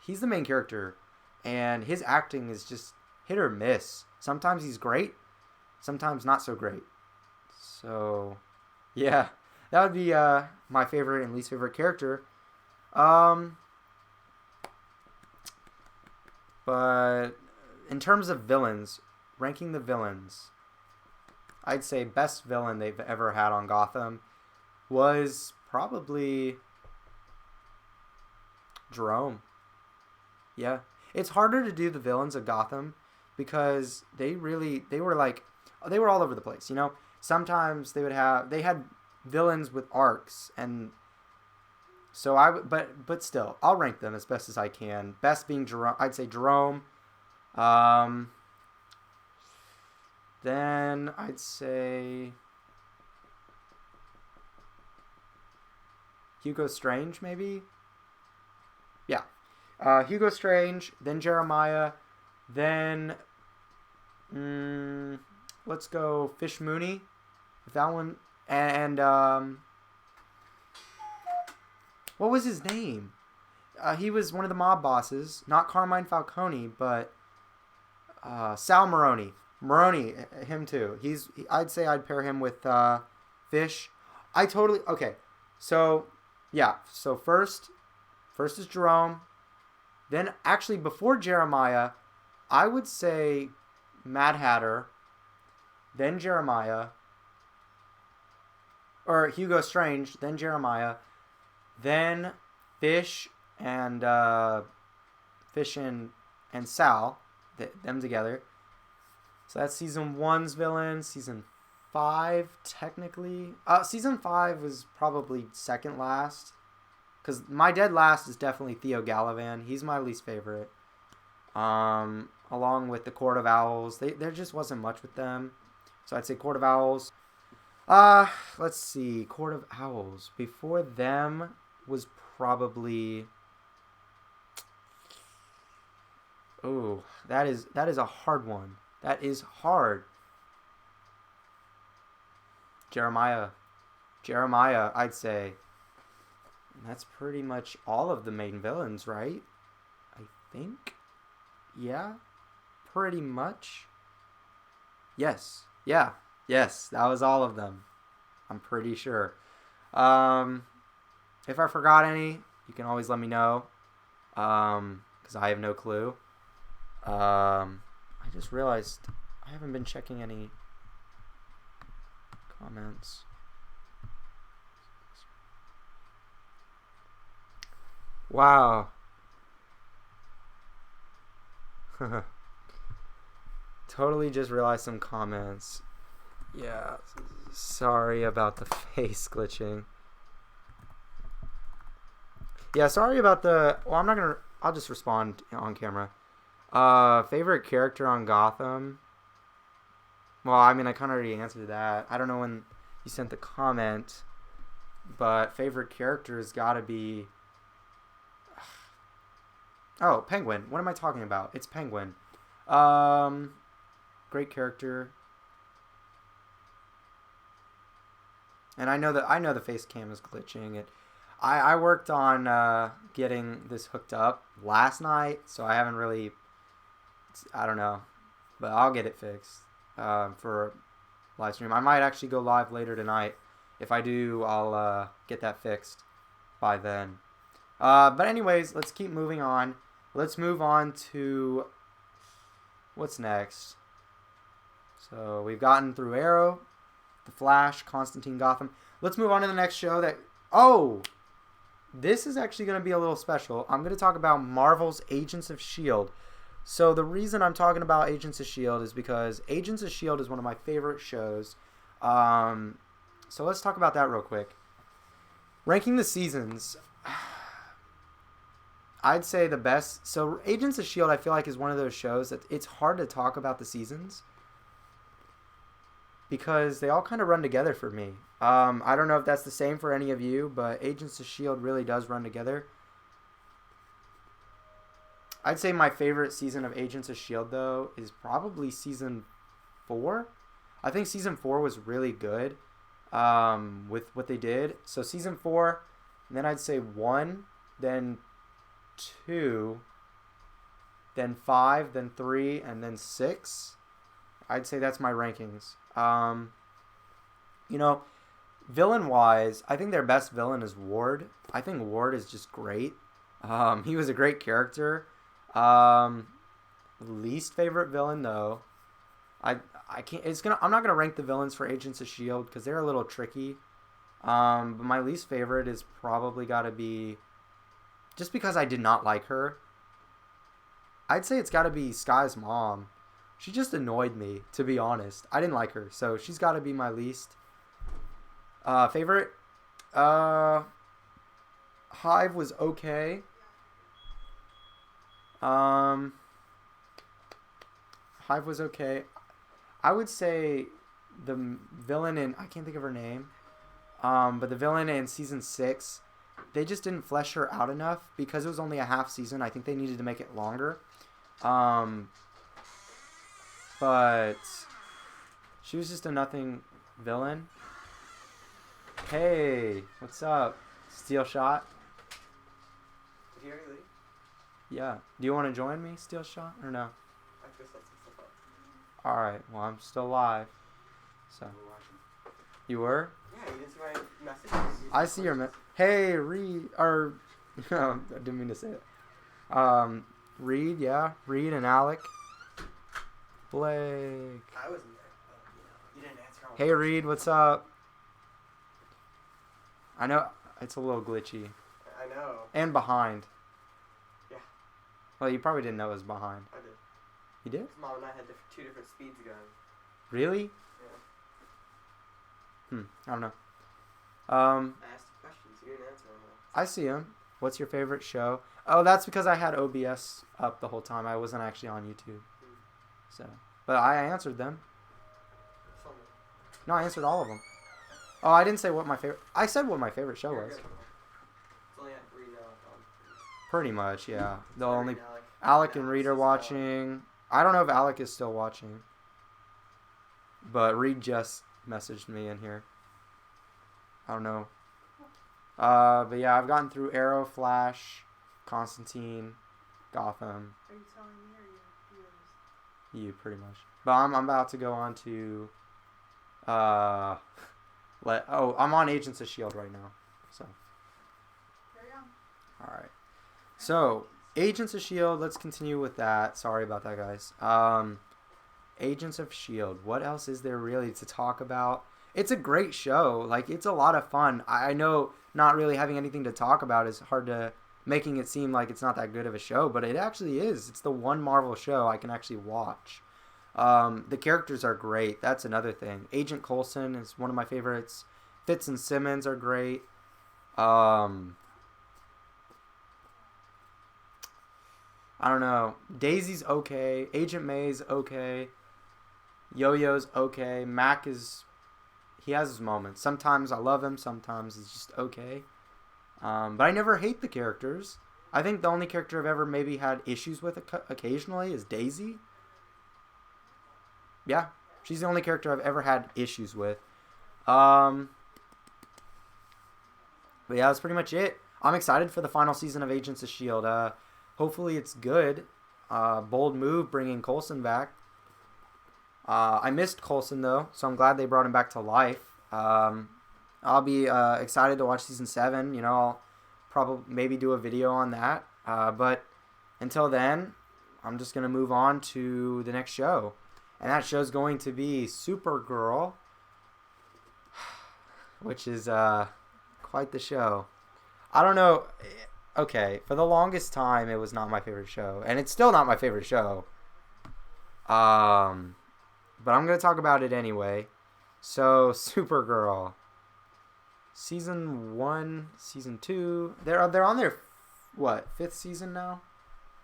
he's the main character, and his acting is just hit or miss. Sometimes he's great, sometimes not so great. So, yeah, that would be my favorite and least favorite character. But in terms of villains, ranking the villains, I'd say best villain they've ever had on Gotham was probably Jerome. Yeah. It's harder to do the villains of Gotham because they were all over the place, you know? Sometimes they had villains with arcs, and so but still, I'll rank them as best as I can. Best being Jerome, I'd say Jerome. Then I'd say Hugo Strange, maybe? Yeah. Hugo Strange, then Jeremiah, then let's go Fish Mooney with that one. And what was his name? He was one of the mob bosses, not Carmine Falcone, but Sal Maroni. Maroni, him too. I'd say I'd pair him with Fish. Okay. So, yeah. So first is Jerome. Then, actually, before Jeremiah, I would say Mad Hatter. Then Jeremiah. Or Hugo Strange. Then Jeremiah. Then Fish and Sal. Them together. So that's season 1's villain. Season 5, technically. Season 5 was probably second last. Because my dead last is definitely Theo Galavan. He's my least favorite. Along with the Court of Owls. There just wasn't much with them. So I'd say Court of Owls. Let's see. Court of Owls. Before them was probably... Oh, that is a hard one. That is hard. Jeremiah, I'd say. And that's pretty much all of the main villains, right? I think. Yeah, pretty much. Yes. Yeah. Yes, that was all of them. I'm pretty sure. If I forgot any, you can always let me know. Because I have no clue. I just realized I haven't been checking any comments. Wow. Totally just realized some comments. Yeah. Sorry about the face glitching. Yeah, sorry about the... Well, I'm not going to... I'll just respond on camera. Favorite character on Gotham? Well, I mean, I kind of already answered that. I don't know when you sent the comment, but favorite character has got to be... Oh, Penguin. What am I talking about? It's Penguin. Great character. And I know the face cam is glitching. I worked on getting this hooked up last night, so I haven't really... I don't know, but I'll get it fixed for live stream. I might actually go live later tonight. If I do, I'll get that fixed by then. But anyways, let's keep moving on. Let's move on to what's next. So we've gotten through Arrow, The Flash, Constantine, Gotham. Let's move on to the next show that... Oh! This is actually going to be a little special. I'm going to talk about Marvel's Agents of S.H.I.E.L.D. So the reason I'm talking about Agents of S.H.I.E.L.D. is because Agents of S.H.I.E.L.D. is one of my favorite shows. So let's talk about that real quick. Ranking the seasons... I'd say the best... So Agents of S.H.I.E.L.D. I feel like is one of those shows that it's hard to talk about the seasons because they all kind of run together for me. I don't know if that's the same for any of you, but Agents of S.H.I.E.L.D. really does run together. I'd say my favorite season of Agents of S.H.I.E.L.D., though, is probably Season 4. I think Season 4 was really good with what they did. So Season 4, and then I'd say 1, then 2, then 5, then 3, and then 6. I'd say that's my rankings. Villain-wise, I think their best villain is Ward. I think Ward is just great. He was a great character. Least favorite villain, though, I can't. I'm not gonna rank the villains for Agents of S.H.I.E.L.D. because they're a little tricky. But my least favorite is probably got to be... Just because I did not like her, I'd say it's got to be Sky's mom. She just annoyed me, to be honest. I didn't like her, so she's got to be my least. Favorite? Hive was okay. Hive was okay. I would say the villain in... I can't think of her name. But the villain in Season 6... They just didn't flesh her out enough because it was only a half season. I think they needed to make it longer. But she was just a nothing villain. Hey, what's up? Steel Shot? Did you already leave? Yeah. Do you want to join me, Steel Shot, or no? I just set some stuff up. Alright, well, I'm still live. So. You were? Yeah, you didn't see my messages? I see your Hey, Reed, or... I didn't mean to say it. Reed, yeah. Reed and Alec. Blake. I wasn't there. You didn't answer all my Hey, Reed, what's up? I know it's a little glitchy. I know. And behind. Yeah. Well, you probably didn't know it was behind. I did. You did? 'Cause Mom and I had two different speeds going. Really? Yeah. I don't know. I asked you questions. You didn't answer them all. I see him. What's your favorite show? Oh, that's because I had OBS up the whole time. I wasn't actually on YouTube. So, but I answered them. Some. No, I answered all of them. Oh, I didn't say what my favorite... I said what my favorite show You're was. good. It's only at Reed and Alec on. Pretty much, yeah. The Reed only... and Alec. Alec Yeah, and Reed it's are just, watching. I don't know if Alec is still watching. But Reed just messaged me in here. I don't know. But yeah, I've gotten through Arrow, Flash, Constantine, Gotham. Are you telling me or you? You, pretty much. But I'm about to go on to... I'm on Agents of S.H.I.E.L.D. right now. So, Carry on. alright. So, Agents of S.H.I.E.L.D., let's continue with that. Sorry about that, guys. Agents of S.H.I.E.L.D., what else is there really to talk about? It's a great show. Like, it's a lot of fun. I know not really having anything to talk about is hard to making it seem like it's not that good of a show, but it actually is. It's the one Marvel show I can actually watch. The characters are great. That's another thing. Agent Coulson is one of my favorites. Fitz and Simmons are great. I don't know. Daisy's okay. Agent May's okay. Yo-Yo's okay. Mac he has his moments. Sometimes I love him. Sometimes he's just okay. But I never hate the characters. I think the only character I've ever maybe had issues with occasionally is Daisy. Yeah, she's the only character I've ever had issues with. But yeah, that's pretty much it. I'm excited for the final season of Agents of S.H.I.E.L.D. Hopefully it's good. Bold move bringing Coulson back. I missed Coulson though, so I'm glad they brought him back to life. I'll be excited to watch season 7. You know, I'll probably maybe do a video on that. But until then, I'm just going to move on to the next show. And that show's going to be Supergirl, which is quite the show. I don't know. Okay, for the longest time, it was not my favorite show. And it's still not my favorite show. But I'm going to talk about it anyway. So, Supergirl. Season 1, Season 2. They're on their, 5th season now?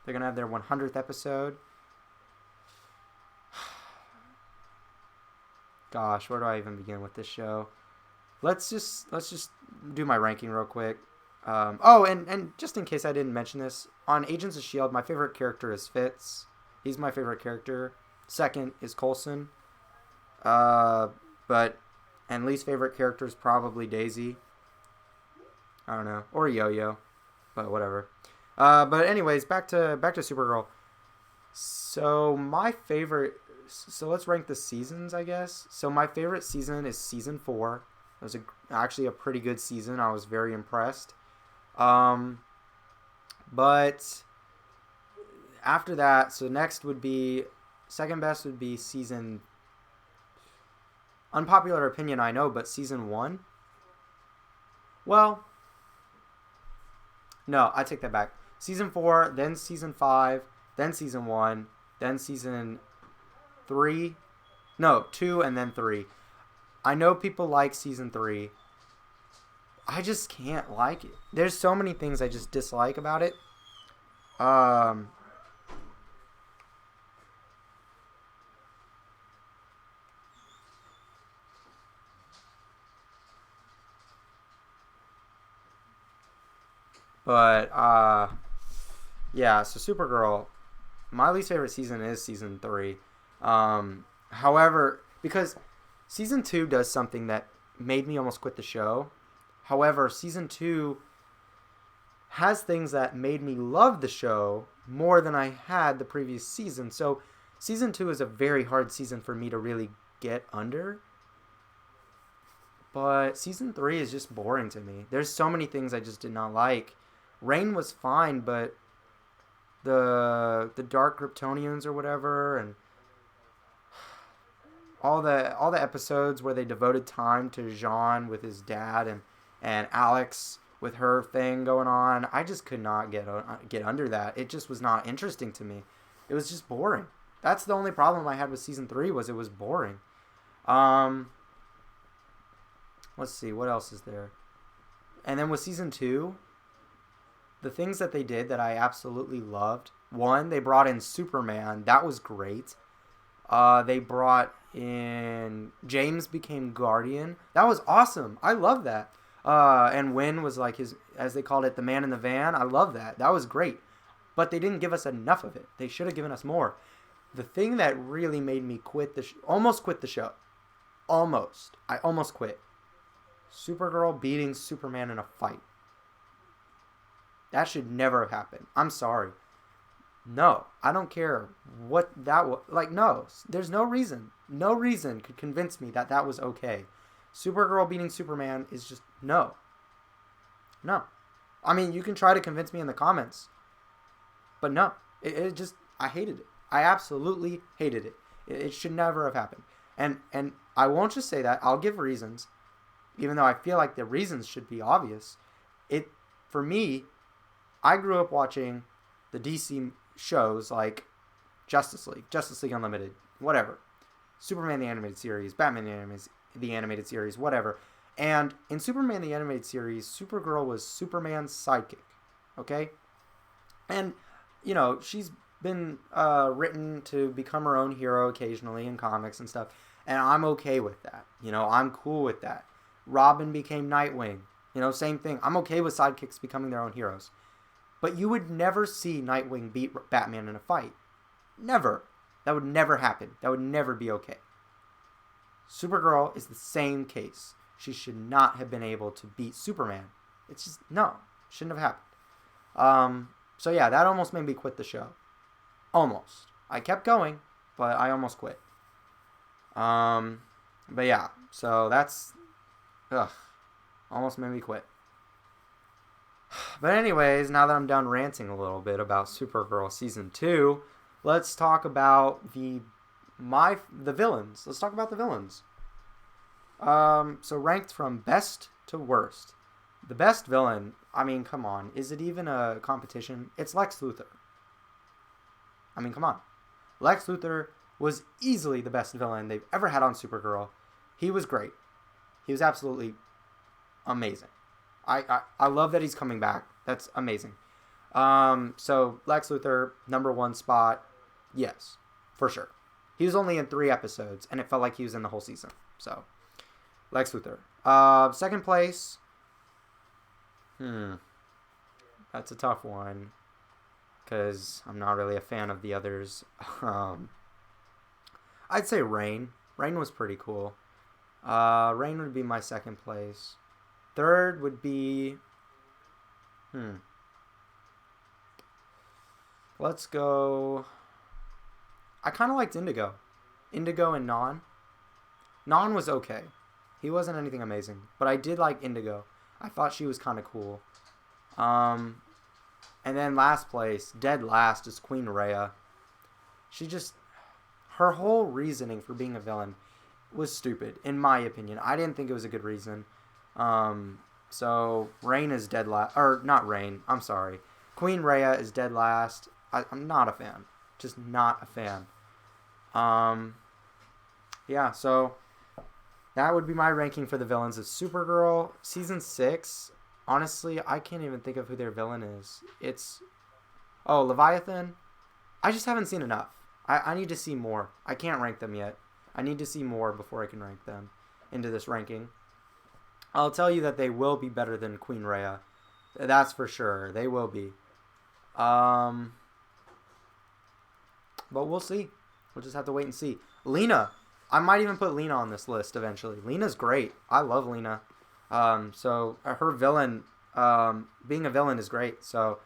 They're going to have their 100th episode. Gosh, where do I even begin with this show? Let's just do my ranking real quick. And just in case I didn't mention this, on Agents of S.H.I.E.L.D., my favorite character is Fitz. He's my favorite character. Second is Coulson. And least favorite character is probably Daisy. I don't know. Or Yo-Yo. But whatever. But anyways, back to Supergirl. So let's rank the seasons, I guess. So my favorite season is season 4. It was actually a pretty good season. I was very impressed. But after that, so next would be, second best would be season, unpopular opinion, I know, but season 1. Well, no, I take that back. Season 4, then season 5, then season 1, then season 3. No, 2 and then 3. I know people like season 3. I just can't like it. There's so many things I just dislike about it. Yeah, so Supergirl, my least favorite season is season 3. However, because season 2 does something that made me almost quit the show. However, season 2 has things that made me love the show more than I had the previous season. So season 2 is a very hard season for me to really get under. But season 3 is just boring to me. There's so many things I just did not like. Rain was fine, but the dark Kryptonians or whatever, and all the episodes where they devoted time to Jean with his dad and Alex with her thing going on, I just could not get under that. It just was not interesting to me. It was just boring. That's the only problem I had with season 3, was it was boring. Let's see, what else is there? And then with season 2, the things that they did that I absolutely loved. 1, they brought in Superman. That was great. They brought in, James became Guardian. That was awesome. I love that. And Wynn was like his, as they called it, the man in the van. I love that. That was great. But they didn't give us enough of it. They should have given us more. The thing that really made me almost quit the show. I almost quit. Supergirl beating Superman in a fight. That should never have happened. I'm sorry. No, I don't care what that was. Like, no, there's no reason. No reason could convince me that was okay. Supergirl beating Superman is just, no. No. I mean, you can try to convince me in the comments. But no. It just, I hated it. I absolutely hated it. It should never have happened. And I won't just say that. I'll give reasons. Even though I feel like the reasons should be obvious. For me, I grew up watching the DC shows like Justice League Unlimited, whatever. Superman the Animated Series, Batman the Animated Series, whatever. And in Superman the Animated Series, Supergirl was Superman's sidekick, okay? And, you know, she's been written to become her own hero occasionally in comics and stuff, and I'm okay with that. You know, I'm cool with that. Robin became Nightwing. You know, same thing. I'm okay with sidekicks becoming their own heroes. But you would never see Nightwing beat Batman in a fight. Never. That would never happen. That would never be okay. Supergirl is the same case. She should not have been able to beat Superman. It's just, no. Shouldn't have happened. So yeah, that almost made me quit the show. Almost. I kept going, but I almost quit. But yeah, so that's, almost made me quit. But anyways, now that I'm done ranting a little bit about Supergirl Season 2, let's talk about the villains. Let's talk about the villains. So ranked from best to worst. The best villain, I mean, come on. Is it even a competition? It's Lex Luthor. I mean, come on. Lex Luthor was easily the best villain they've ever had on Supergirl. He was great. He was absolutely amazing. I love that he's coming back. That's amazing. So Lex Luthor, number 1 spot. Yes, for sure. He was only in 3 episodes, and it felt like he was in the whole season. So, Lex Luthor. Second place. That's a tough one, because I'm not really a fan of the others. I'd say Rain. Rain was pretty cool. Rain would be my second place. Third would be... Let's go... I kind of liked Indigo. Indigo and Non. Non was okay. He wasn't anything amazing. But I did like Indigo. I thought she was kind of cool. And then last place, dead last, is Queen Rhea. She just... Her whole reasoning for being a villain was stupid, in my opinion. I didn't think it was a good reason. So Rain is dead last. Or, not Rain. I'm sorry. Queen Rhea is dead last. I'm not a fan. Just not a fan. Yeah, so that would be my ranking for the villains of Supergirl. Season 6, honestly, I can't even think of who their villain is. It's... Oh, Leviathan? I just haven't seen enough. I need to see more. I can't rank them yet. I need to see more before I can rank them into this ranking. I'll tell you that they will be better than Queen Rhea. That's for sure. They will be. But we'll see. We'll just have to wait and see. Lena. I might even put Lena on this list eventually. Lena's great. I love Lena. So her villain, being a villain is great. So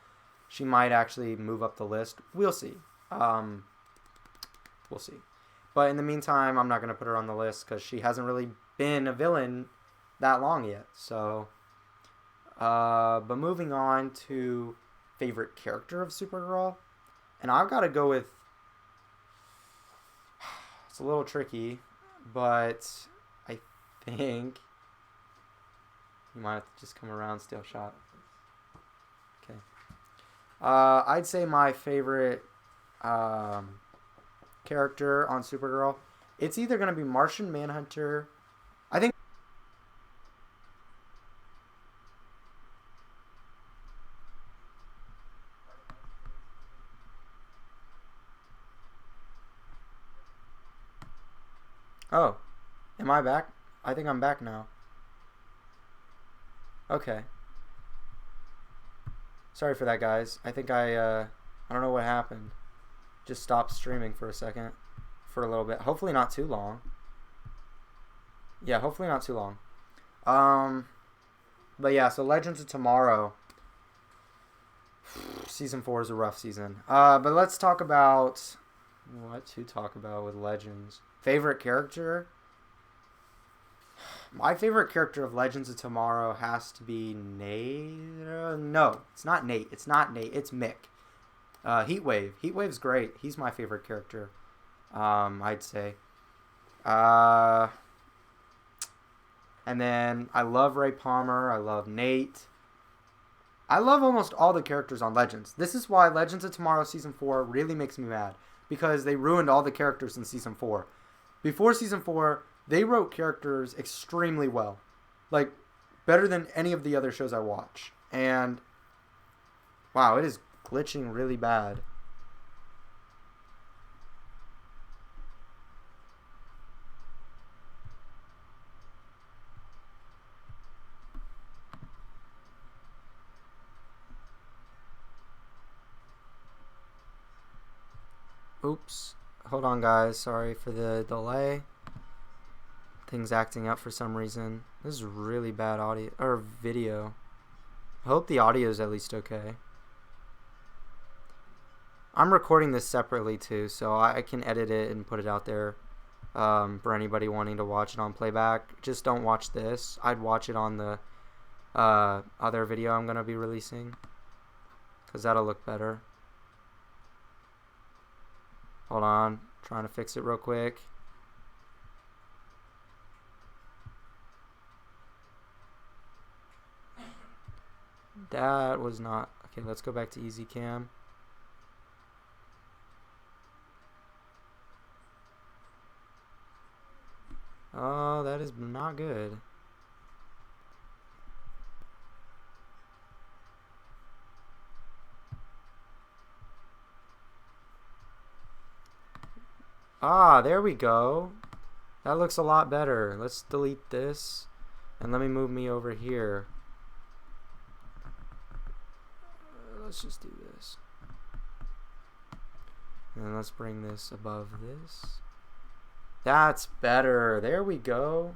she might actually move up the list. We'll see. We'll see. But in the meantime, I'm not going to put her on the list because she hasn't really been a villain that long yet. So, but moving on to favorite character of Supergirl. And I've got to go with... It's a little tricky, but I think... You might have to just come around, steal shot. Okay. I'd say my favorite... character on Supergirl, it's either going to be Martian Manhunter. I think Oh, am I back? I think I'm back now. Okay. Sorry for that, guys. I think I don't know what happened. Just stopped streaming for a second, for a little bit. Hopefully not too long. Yeah, hopefully not too long. But yeah, so Legends of Tomorrow. Season 4 is a rough season. But let's talk about what to talk about with Legends. Favorite character? My favorite character of Legends of Tomorrow has to be Nate. No, it's not Nate. It's Mick. Heatwave. Heatwave's great. He's my favorite character. I'd say. And then I love Ray Palmer. I love Nate. I love almost all the characters on Legends. This is why Legends of Tomorrow Season 4 really makes me mad. Because they ruined all the characters in Season 4. Before Season 4, they wrote characters extremely well. Like, better than any of the other shows I watch. And, wow, it is glitching really bad. Oops. Hold on, guys. Sorry for the delay. Things acting up for some reason. This is really bad audio or video. I hope the audio is at least okay. I'm recording this separately too, so I can edit it and put it out there for anybody wanting to watch it on playback. Just don't watch this. I'd watch it on the other video I'm going to be releasing, because that'll look better. Hold on, trying to fix it real quick. That was not... Okay, let's go back to easy cam. Oh, that is not good. Ah, there we go. That looks a lot better. Let's delete this. And let me move me over here. Let's just do this. And let's bring this above this. That's better. There we go.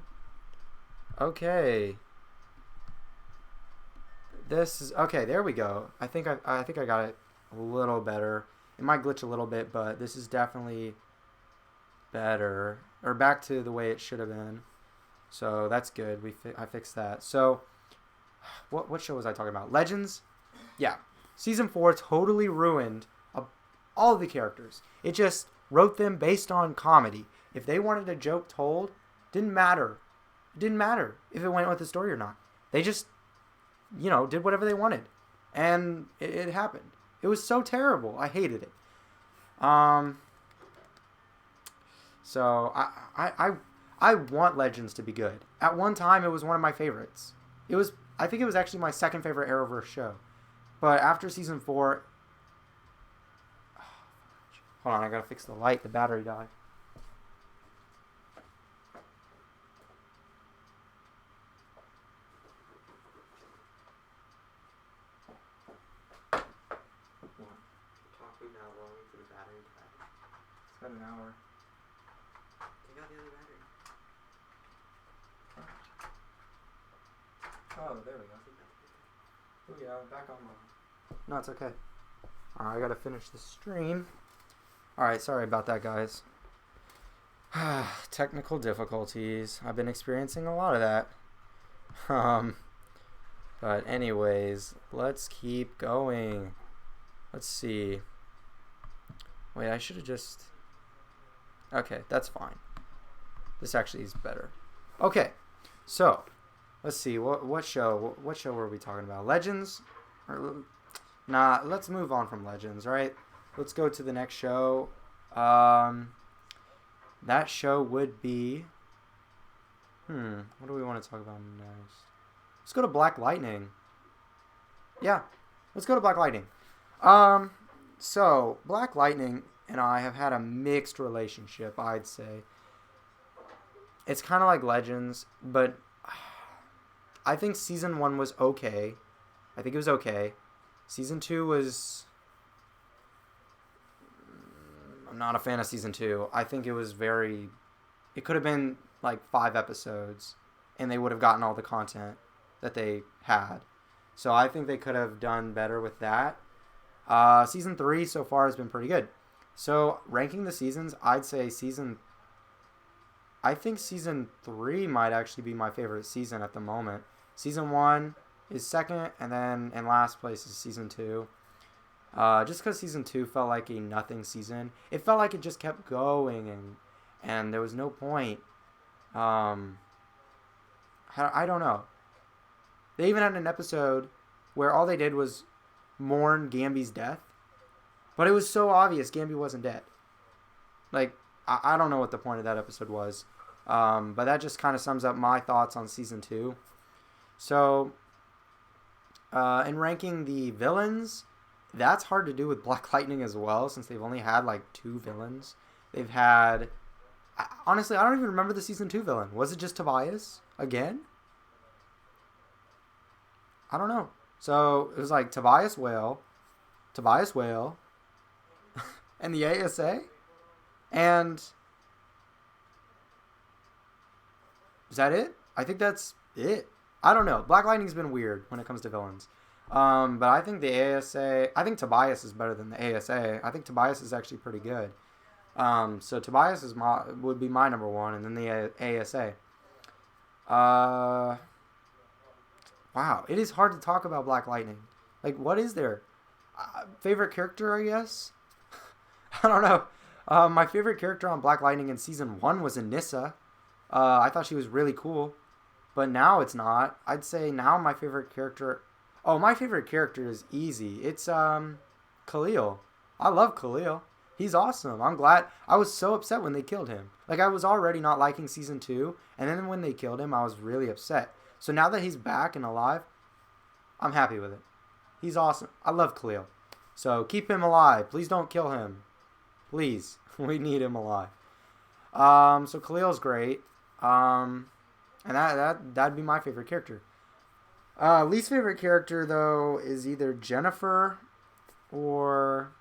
Okay. This is okay. There we go. I think I got it a little better. It might glitch a little bit, but this is definitely better, or back to the way it should have been. So that's good. I fixed that. So what show was I talking about? Legends. Yeah. Season 4 totally ruined all of the characters. It just wrote them based on comedy. If they wanted a joke told, didn't matter. It didn't matter if it went with the story or not. They just, did whatever they wanted. And it happened. It was so terrible. I hated it. So I want Legends to be good. At one time, it was one of my favorites. I think it was actually my second favorite Arrowverse show. But after season 4, hold on, I gotta fix the light. The battery died. It's got an hour. Take out the other battery. Oh, there we go. Oh yeah, I'm back on mode. No, it's okay. Alright, I gotta finish the stream. Alright, sorry about that, guys. Technical difficulties. I've been experiencing a lot of that. But anyways, let's keep going. Let's see. Wait, I should have just... Okay, that's fine. This actually is better. Okay, so let's see. What show were we talking about? Legends? Nah, let's move on from Legends, right? Let's go to the next show. That show would be... what do we want to talk about next? Let's go to Black Lightning. Yeah, let's go to Black Lightning. So, Black Lightning and I have had a mixed relationship, I'd say. It's kind of like Legends, but I think Season 1 was okay. I think it was okay. Season 2 was... I'm not a fan of Season 2. I think it was very... It could have been like 5 episodes, and they would have gotten all the content that they had. So I think they could have done better with that. Season 3 so far has been pretty good. So, ranking the seasons, I'd say I think Season 3 might actually be my favorite season at the moment. Season 1 is second, and then in last place is Season 2. Just because Season 2 felt like a nothing season. It felt like it just kept going, and there was no point. I don't know. They even had an episode where all they did was mourn Gambi's death. But it was so obvious Gambi wasn't dead. Like, I don't know what the point of that episode was. But that just kind of sums up my thoughts on season 2. So, in ranking the villains, that's hard to do with Black Lightning as well, since they've only had like 2 villains. They've had... Honestly, I don't even remember the season 2 villain. Was it just Tobias again? I don't know. So, it was like Tobias Whale, and the ASA, and is that it? I think that's it. I don't know. Black Lightning's been weird when it comes to villains. But I think the ASA, I think Tobias is better than the ASA. I think Tobias is actually pretty good. So Tobias would be my number 1, and then the ASA. Wow, it is hard to talk about Black Lightning. Like, what is there? Favorite character, I guess? I don't know. My favorite character on Black Lightning in season 1 was Anissa. I thought she was really cool, but now it's not. I'd say now my favorite character... Oh, my favorite character is easy. It's Khalil. I love Khalil. He's awesome. I'm glad. I was so upset when they killed him. Like, I was already not liking season 2, and then when they killed him, I was really upset. So now that he's back and alive, I'm happy with it. He's awesome. I love Khalil. So keep him alive. Please don't kill him. Please. We need him alive. So Khalil's great. And that'd be my favorite character. Least favorite character, though, is either Jennifer or...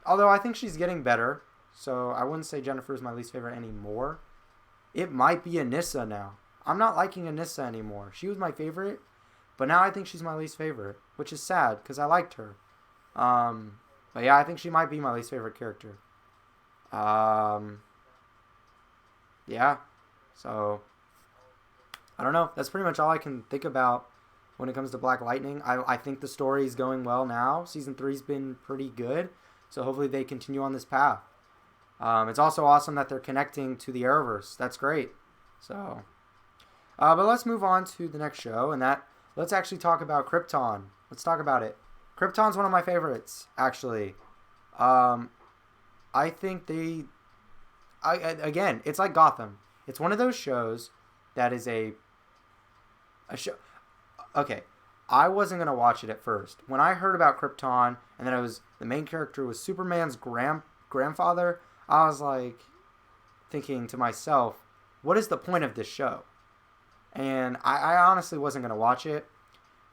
Although I think she's getting better, so I wouldn't say Jennifer is my least favorite anymore. It might be Anissa now. I'm not liking Anissa anymore. She was my favorite, but now I think she's my least favorite, which is sad because I liked her. But yeah, I think she might be my least favorite character. Yeah, so I don't know. That's pretty much all I can think about when it comes to Black Lightning. I think the story is going well now. Season 3's been pretty good, so hopefully they continue on this path. It's also awesome that they're connecting to the Arrowverse. That's great. So, but let's move on to the next show, and let's actually talk about Krypton. Let's talk about it. Krypton's one of my favorites, actually. I think again, it's like Gotham. It's one of those shows that is a show. Okay, I wasn't gonna watch it at first. When I heard about Krypton, and then the main character was Superman's grandfather, I was like thinking to myself, what is the point of this show? And I honestly wasn't gonna watch it,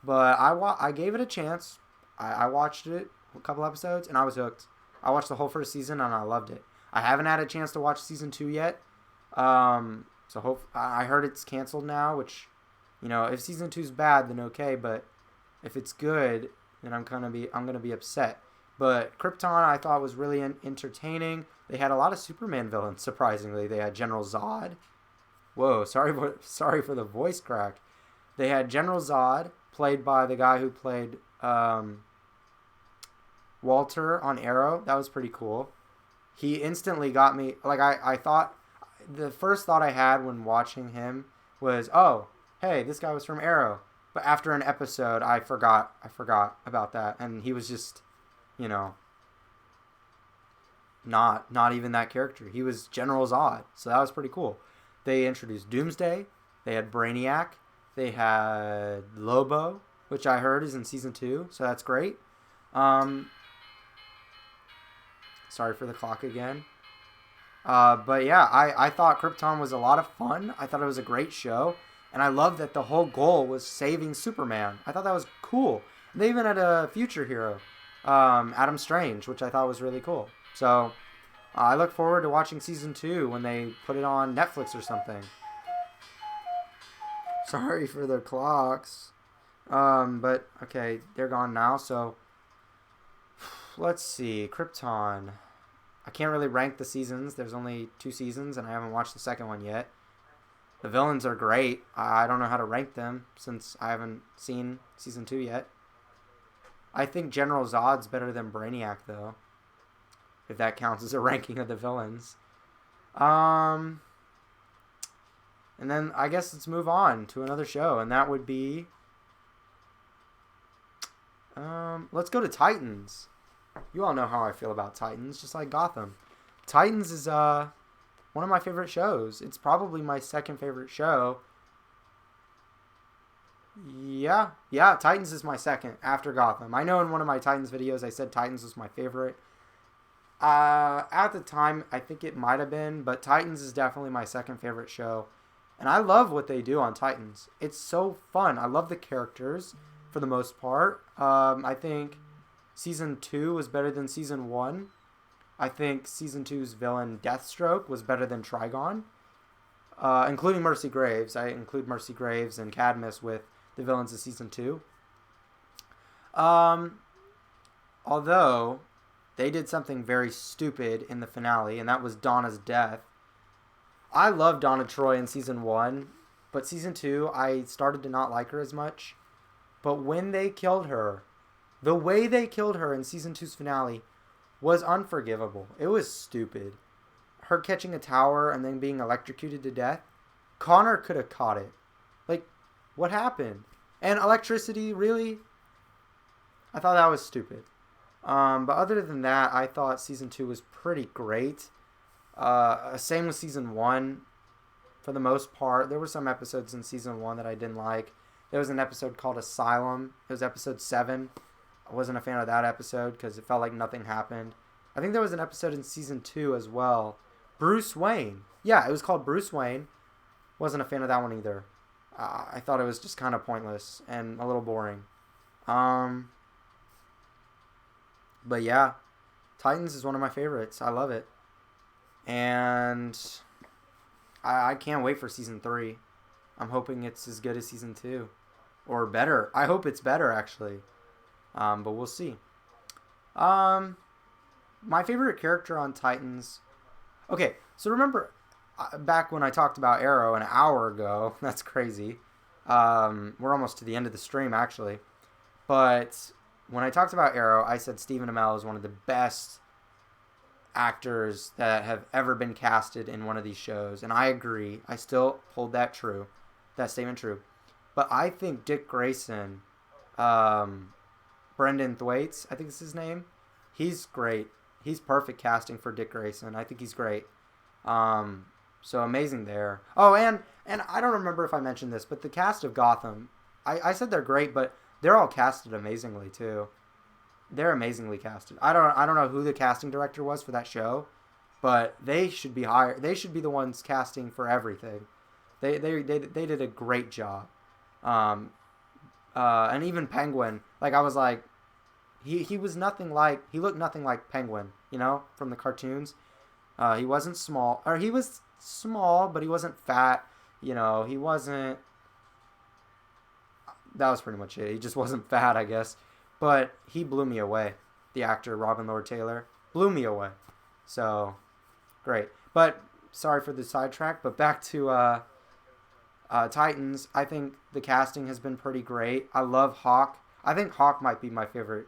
but I gave it a chance. I watched it, a couple episodes, and I was hooked. I watched the whole first season, and I loved it. I haven't had a chance to watch season 2 yet. So I heard it's canceled now, which, if season 2's bad, then okay, but if it's good, then I'm gonna be upset. But Krypton, I thought, was really entertaining. They had a lot of Superman villains, surprisingly. They had General Zod. Whoa, sorry for the voice crack. They had General Zod, played by the guy who played Walter on Arrow. That was pretty cool. He instantly got me. Like, I thought, the first thought I had when watching him was, oh, hey, this guy was from Arrow. But after an episode, I forgot about that, and he was just, not even that character. He was General Zod, so that was pretty cool. They introduced Doomsday. They had Brainiac. They had Lobo, which I heard is in season 2, so that's great. Sorry for the clock again. But yeah, I thought Krypton was a lot of fun. I thought it was a great show. And I love that the whole goal was saving Superman. I thought that was cool. They even had a future hero, Adam Strange, which I thought was really cool. So I look forward to watching season 2 when they put it on Netflix or something. Sorry for the clocks. But okay, they're gone now. So let's see. Krypton. I can't really rank the seasons. There's only 2 seasons, and I haven't watched the second one yet. The villains are great. I don't know how to rank them since I haven't seen season 2 yet. I think General Zod's better than Brainiac, though, if that counts as a ranking of the villains. And then I guess let's move on to another show, and that would be Let's go to Titans. You all know how I feel about Titans, just like Gotham. Titans is one of my favorite shows. It's probably my second favorite show. Yeah, Titans is my second after Gotham. I know in one of my Titans videos I said Titans was my favorite. At the time, I think it might have been, but Titans is definitely my second favorite show. And I love what they do on Titans. It's so fun. I love the characters for the most part. I think Season 2 was better than Season 1. I think Season 2's villain, Deathstroke, was better than Trigon. Including Mercy Graves. I include Mercy Graves and Cadmus with the villains of Season 2. Although they did something very stupid in the finale, and that was Donna's death. I love Donna Troy in Season 1, but Season 2, I started to not like her as much. But when they killed her, the way they killed her in Season 2's finale was unforgivable. It was stupid. Her catching a tower and then being electrocuted to death. Connor could have caught it. Like, what happened? And electricity, really? I thought that was stupid. But other than that, I thought Season 2 was pretty great. Same with Season 1. For the most part, there were some episodes in Season 1 that I didn't like. There was an episode called Asylum. It was episode 7. I wasn't a fan of that episode because it felt like nothing happened. I think there was an episode in Season 2 as well. Bruce Wayne. Yeah, it was called Bruce Wayne. Wasn't a fan of that one either. I thought it was just kind of pointless and a little boring. But yeah, Titans is one of my favorites. I love it. And I can't wait for Season 3. I'm hoping it's as good as Season 2. Or better. I hope it's better, actually. But we'll see. My favorite character on Titans... Okay, so remember back when I talked about Arrow an hour ago. That's crazy. We're almost to the end of the stream, actually. But when I talked about Arrow, I said Stephen Amell is one of the best actors that have ever been casted in one of these shows. And I agree. I still hold that statement true. But I think Dick Grayson, Brendan Thwaites, I think is his name. He's great. He's perfect casting for Dick Grayson. I think he's great. So amazing there. Oh, and I don't remember if I mentioned this, but the cast of Gotham, I said they're great, but they're all casted amazingly too. They're amazingly casted. I don't know who the casting director was for that show, but they should be hired. They should be the ones casting for everything. They did a great job. And even Penguin, like I was like, he was nothing like, he looked nothing like Penguin, you know, from the cartoons. He wasn't small, or he was small, but he wasn't fat. You know, he wasn't. That was pretty much it. He just wasn't fat, I guess. But he blew me away. The actor, Robin Lord Taylor, blew me away. So, great. But, sorry for the sidetrack, but back to Titans. I think the casting has been pretty great. I love Hawk. I think Hawk might be my favorite.